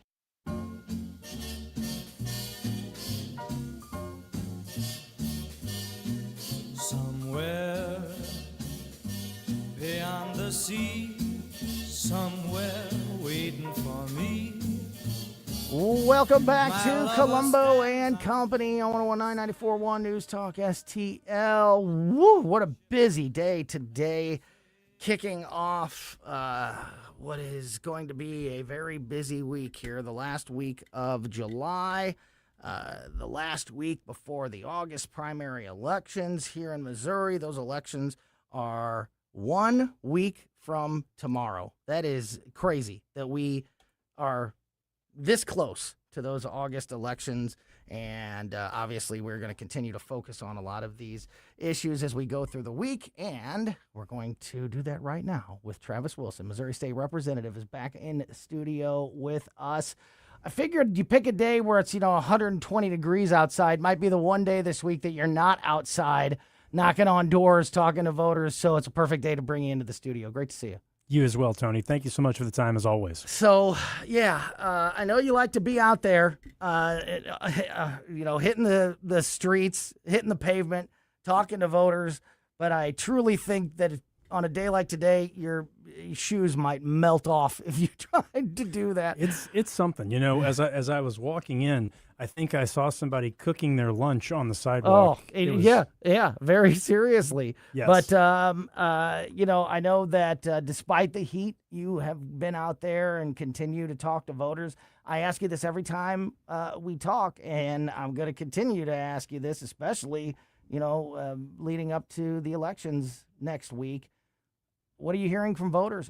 S20: Somewhere beyond the sea, somewhere waiting for me.
S7: Welcome back to Colombo and Company on 101.9 News Talk STL. Woo, what a busy day today. Kicking off what is going to be a very busy week here, the last week of July, the last week before the August primary elections here in Missouri. Those elections are 1 week from tomorrow. That is crazy that we are this close to those August elections, and obviously we're going to continue to focus on a lot of these issues as we go through the week, and we're going to do that right now with Travis Wilson. Missouri State Representative is back in the studio with us. I figured you pick a day where it's 120 degrees outside. Might be the one day this week that you're not outside knocking on doors, talking to voters, so it's a perfect day to bring you into the studio. Great to see you.
S21: You as well, Tony. Thank you so much for the time, as always.
S7: So, I know you like to be out there, hitting the streets, hitting the pavement, talking to voters, but I truly think that on a day like today, your shoes might melt off if you tried to do that.
S21: It's something. As I was walking in, I think I saw somebody cooking their lunch on the sidewalk.
S7: Very seriously.
S21: Yes.
S7: But, I know that despite the heat, you have been out there and continue to talk to voters. I ask you this every time we talk, and I'm going to continue to ask you this, especially, leading up to the elections next week. What are you hearing from voters?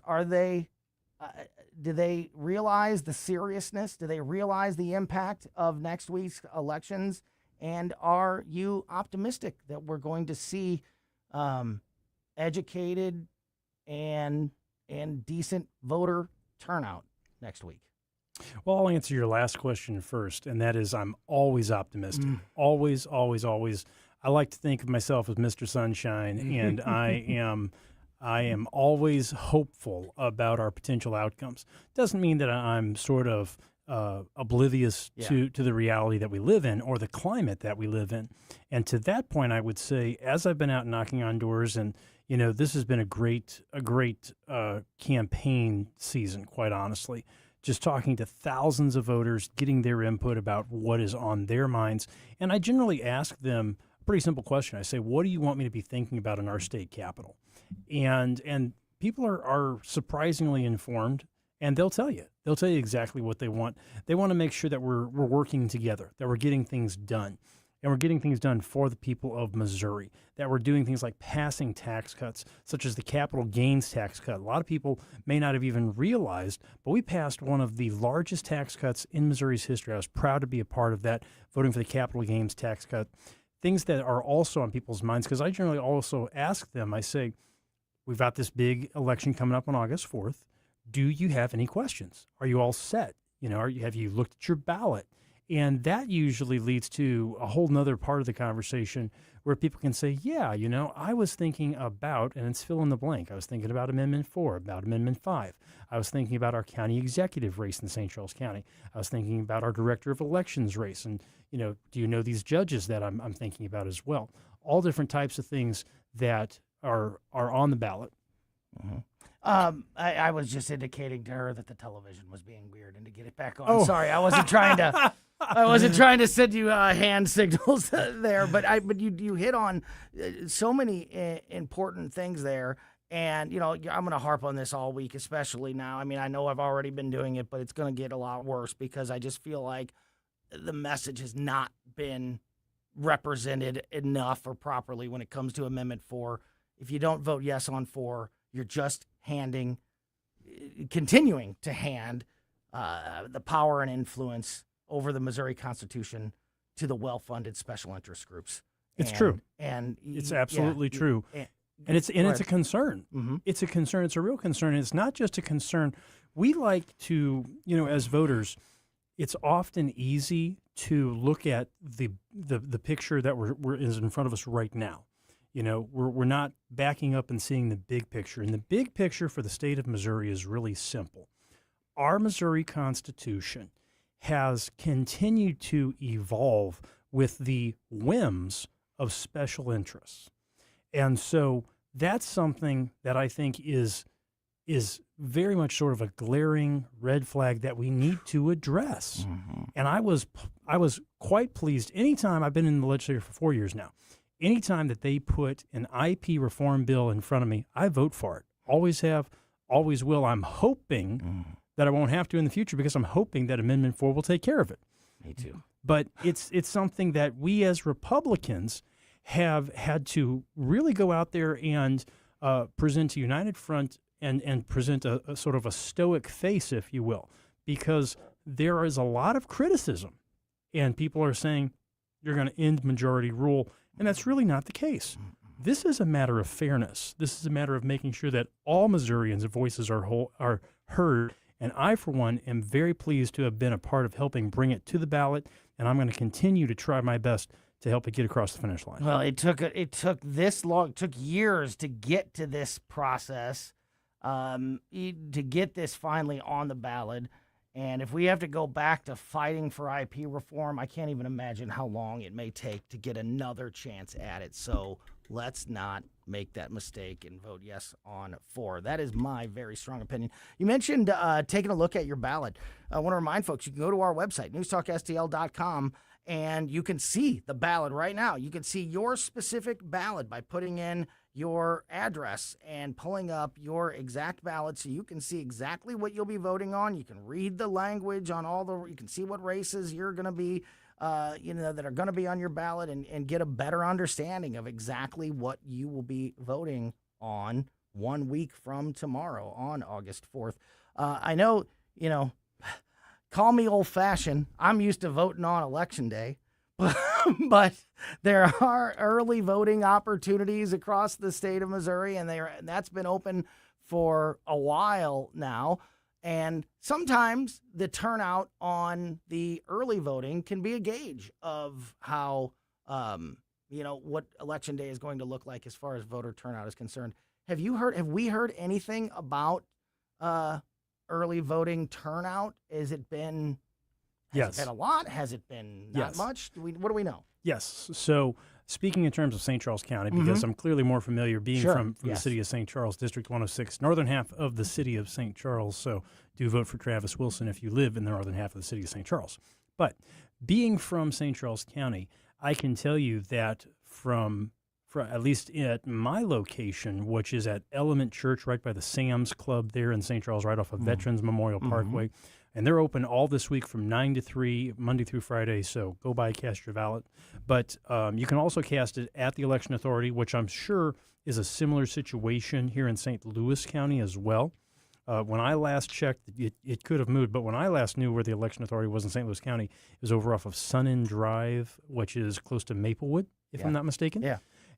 S7: Do they realize the seriousness? Do they realize the impact of next week's elections? And are you optimistic that we're going to see educated and decent voter turnout next week?
S21: Well, I'll answer your last question first, and that is I'm always optimistic. Always, always, always. I like to think of myself as Mr. Sunshine, and I am always hopeful about our potential outcomes. Doesn't mean that I'm sort of oblivious to the reality that we live in or the climate that we live in. And to that point, I would say, as I've been out knocking on doors, and this has been a great campaign season, quite honestly. Just talking to thousands of voters, getting their input about what is on their minds, and I generally ask them a pretty simple question. I say, "What do you want me to be thinking about in our state capitol?" And people are surprisingly informed, and they'll tell you exactly what they want. They want to make sure that we're working together, that we're getting things done, and we're getting things done for the people of Missouri, that we're doing things like passing tax cuts, such as the capital gains tax cut. A lot of people may not have even realized, but we passed one of the largest tax cuts in Missouri's history. I was proud to be a part of that, voting for the capital gains tax cut. Things that are also on people's minds, because I generally also ask them, I say, we've got this big election coming up on August 4th. Do you have any questions? Are you all set? Have you looked at your ballot? And that usually leads to a whole nother part of the conversation where people can say, I was thinking about, and it's fill in the blank. I was thinking about Amendment 4, about Amendment 5. I was thinking about our county executive race in St. Charles County. I was thinking about our director of elections race. And, do you know these judges that I'm thinking about as well? All different types of things that are on the ballot.
S7: Mm-hmm. I was just indicating to her that the television was being weird and to get it back on. Sorry, I wasn't trying to send you hand signals there, but you hit on so many important things there. And, I'm going to harp on this all week, especially now. I mean, I know I've already been doing it, but it's going to get a lot worse because I just feel like the message has not been represented enough or properly when it comes to Amendment 4. If you don't vote yes on 4, you're just continuing to hand the power and influence over the Missouri Constitution to the well-funded special interest groups.
S21: It's true.
S7: And
S21: it's absolutely true. And it's a concern.
S7: Mm-hmm.
S21: It's a concern. It's a real concern. And it's not just a concern. We like to, as voters, it's often easy to look at the picture that is in front of us right now. We're not backing up and seeing the big picture. And the big picture for the state of Missouri is really simple. Our Missouri Constitution has continued to evolve with the whims of special interests. And so that's something that I think is very much sort of a glaring red flag that we need to address.
S7: Mm-hmm.
S21: And I was quite pleased. Anytime I've been in the legislature for 4 years now, anytime that they put an IP reform bill in front of me, I vote for it. Always have, always will. I'm hoping that I won't have to in the future because I'm hoping that Amendment 4 will take care of it.
S7: Me too.
S21: But it's something that we as Republicans have had to really go out there and present a united front and present a sort of a stoic face, if you will, because there is a lot of criticism, and people are saying you're going to end majority rule, and that's really not the case. This is a matter of fairness. This is a matter of making sure that all Missourians' voices are heard, and I, for one, am very pleased to have been a part of helping bring it to the ballot, and I'm going to continue to try my best to help it get across the finish line.
S7: Well, it took this long. It took years to get to this process, to get this finally on the ballot. And if we have to go back to fighting for IP reform, I can't even imagine how long it may take to get another chance at it. So let's not make that mistake and vote yes on 4. That is my very strong opinion. You mentioned taking a look at your ballot. I want to remind folks, you can go to our website, newstalkstl.com, and you can see the ballot right now. You can see your specific ballot by putting in your address and pulling up your exact ballot so you can see exactly what you'll be voting on. You can read the language on you can see what races you're going to be, that are going to be on your ballot and get a better understanding of exactly what you will be voting on 1 week from tomorrow on August 4th. I know, call me old-fashioned. I'm used to voting on Election Day. But there are early voting opportunities across the state of Missouri, and that's been open for a while now. And sometimes the turnout on the early voting can be a gauge of how, what Election Day is going to look like as far as voter turnout is concerned. Have we heard anything about early voting turnout? Has it been a lot? Has it been not much? What do we know?
S21: Yes. So speaking in terms of St. Charles County, because I'm clearly more familiar being from the city of St. Charles, District 106, northern half of the city of St. Charles. So do vote for Travis Wilson if you live in the northern half of the city of St. Charles. But being from St. Charles County, I can tell you that from at least at my location, which is at Element Church right by the Sam's Club there in St. Charles, right off of Veterans Memorial Parkway, and they're open all this week from 9 to 3, Monday through Friday, so go by, cast your ballot. But you can also cast it at the Election Authority, which I'm sure is a similar situation here in St. Louis County as well. When I last checked, it could have moved, but when I last knew where the Election Authority was in St. Louis County, it was over off of Sun Inn Drive, which is close to Maplewood, if I'm not mistaken.
S7: Yeah.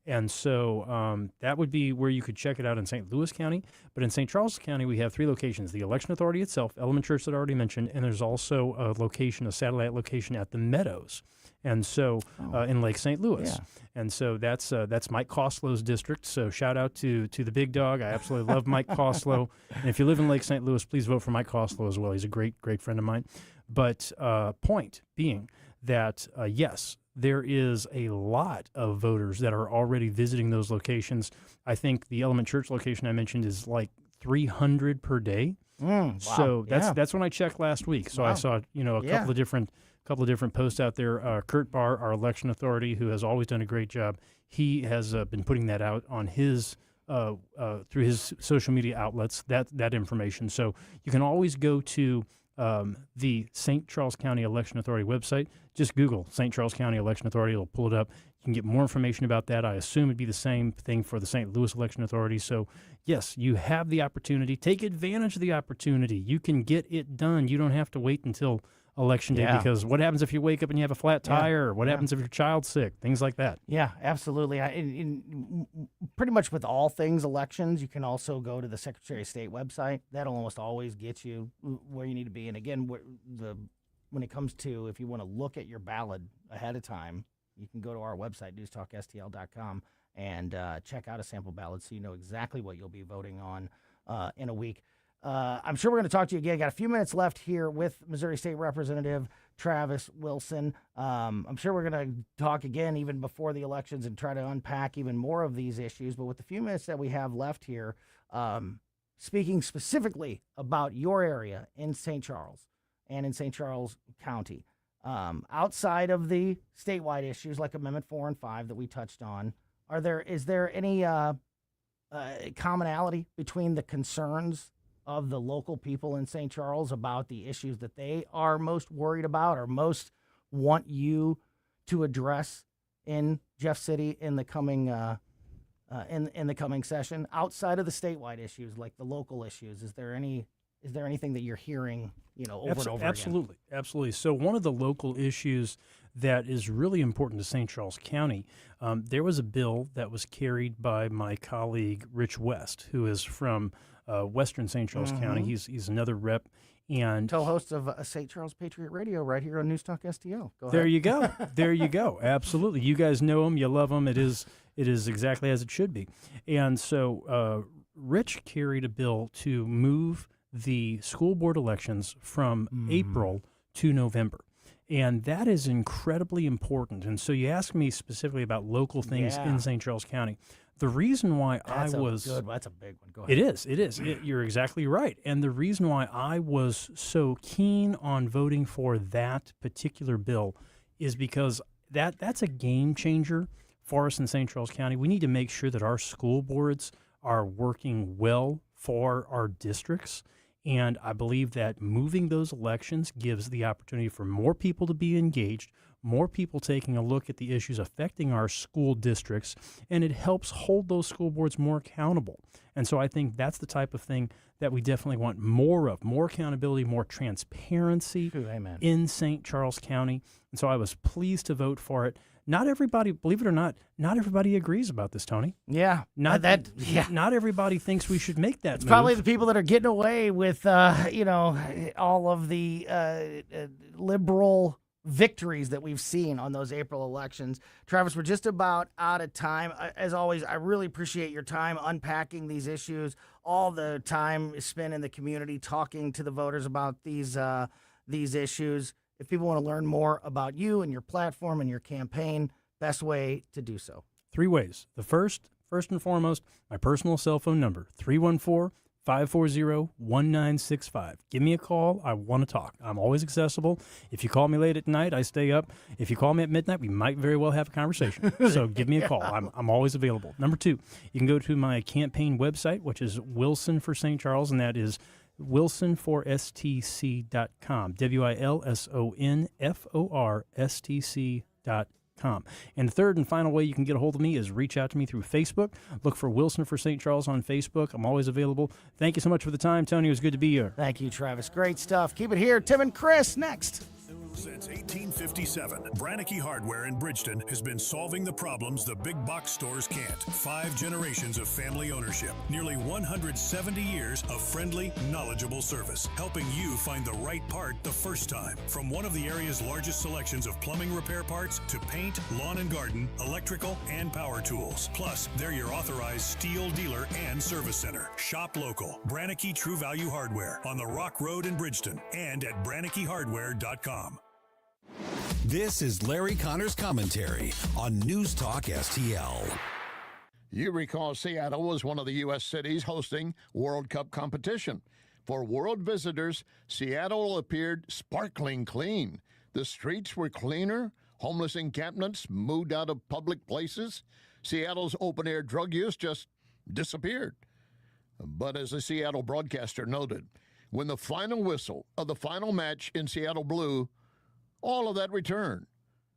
S21: And so that would be where you could check it out in St. Louis County. But in St. Charles County, we have 3 locations: the Election Authority itself, Element Church that I already mentioned, and there's also a satellite location at the Meadows, and so in Lake St. Louis.
S7: Yeah.
S21: And so that's Mike Coslow's district. So shout out to the big dog. I absolutely love Mike Coslow. And if you live in Lake St. Louis, please vote for Mike Coslow as well. He's a great friend of mine. But point being that, yes, there is a lot of voters that are already visiting those locations. I think the Element Church location I mentioned is like 300 per day.
S7: Wow.
S21: So that's when I checked last week. So I saw couple of different posts out there. Kurt Barr, our election authority, who has always done a great job, he has been putting that out on his through his social media outlets, that information. So you can always go to the St. Charles County Election Authority website. Just Google St. Charles County Election Authority. It'll pull it up. You can get more information about that. I assume it'd be the same thing for the St. Louis Election Authority. So, yes, you have the opportunity. Take advantage of the opportunity. You can get it done. You don't have to wait until Election Day, because what happens if you wake up and you have a flat tire? Or what happens if your child's sick? Things like that.
S7: Yeah, absolutely. Pretty much with all things elections, you can also go to the Secretary of State website. That'll almost always get you where you need to be. And again, when it comes to if you want to look at your ballot ahead of time, you can go to our website, newstalkstl.com, and check out a sample ballot so you know exactly what you'll be voting on in a week. I'm sure we're going to talk to you again. Got a few minutes left here with Missouri State Representative Travis Wilson. I'm sure we're going to talk again even before the elections and try to unpack even more of these issues. But with the few minutes that we have left here, speaking specifically about your area in St. Charles and in St. Charles County, outside of the statewide issues like Amendment 4 and 5 that we touched on, is there any commonality between the concerns of the local people in St. Charles about the issues that they are most worried about or most want you to address in Jeff City in the coming in the coming session, outside of the statewide issues like the local issues? Is there anything that you're hearing, over and over
S21: Absolutely.
S7: again?
S21: Absolutely. So one of the local issues that is really important to St. Charles County, there was a bill that was carried by my colleague Rich West, who is from Western St. Charles County. He's another rep, and
S7: co-host of St. Charles Patriot Radio right here on News Talk STL. Go
S21: there
S7: ahead.
S21: you go. There you go. Absolutely. You guys know him. You love him. It is exactly as it should be. And so Rich carried a bill to move the school board elections from April to November. And that is incredibly important. And so you asked me specifically about local things in St. Charles County. The reason why
S7: that's a big one. Go ahead.
S21: It is. You're exactly right. And the reason why I was so keen on voting for that particular bill is because that's a game changer for us in St. Charles County. We need to make sure that our school boards are working well for our districts. And I believe that moving those elections gives the opportunity for more people to be engaged, more people taking a look at the issues affecting our school districts, and it helps hold those school boards more accountable. And so I think that's the type of thing that we definitely want more of, more accountability, more transparency in St. Charles County. And so I was pleased to vote for it. Not everybody, believe it or not everybody agrees about this, Tony.
S7: Yeah.
S21: Not everybody thinks we should make that
S7: It's
S21: move.
S7: probably the people that are getting away with, all of the liberal victories that we've seen on those April elections. Travis, we're just about out of time. As always, I really appreciate your time unpacking these issues, all the time spent in the community talking to the voters about these issues. If people want to learn more about you and your platform and your campaign, best way to do so.
S21: 3 ways. The first and foremost, my personal cell phone number, 314-540-1965. Give me a call. I want to talk. I'm always accessible. If you call me late at night, I stay up. If you call me at midnight, we might very well have a conversation. So give me a call. I'm always available. Number 2, you can go to my campaign website, which is Wilson for St. Charles, and that is wilsonforstc.com, WILSONFORSTC.com. And the third and final way you can get a hold of me is reach out to me through Facebook. Look for Wilson for St. Charles on Facebook. I'm always available. Thank you so much for the time, Tony. It was good to be here.
S7: Thank you, Travis. Great stuff. Keep it here. Tim and Chris next.
S4: Since 1857, Brannicky Hardware in Bridgeton has been solving the problems the big box stores can't. 5 generations of family ownership, nearly 170 years of friendly, knowledgeable service, helping you find the right part the first time. From one of the area's largest selections of plumbing repair parts to paint, lawn and garden, electrical, and power tools. Plus, they're your authorized steel dealer and service center. Shop local. Brannicky True Value Hardware on the Rock Road in Bridgeton and at BrannickyHardware.com.
S5: This is Larry Connor's commentary on News Talk STL.
S17: You recall Seattle was one of the U.S. cities hosting World Cup competition. For world visitors, Seattle appeared sparkling clean. The streets were cleaner, homeless encampments moved out of public places. Seattle's open-air drug use just disappeared. But as a Seattle broadcaster noted, When the final whistle of the final match in Seattle blew, all of that returned.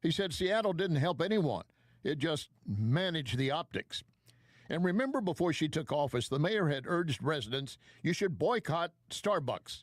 S17: He said Seattle didn't help anyone. It just managed the optics. And remember, before she took office, the mayor had urged residents you should boycott Starbucks.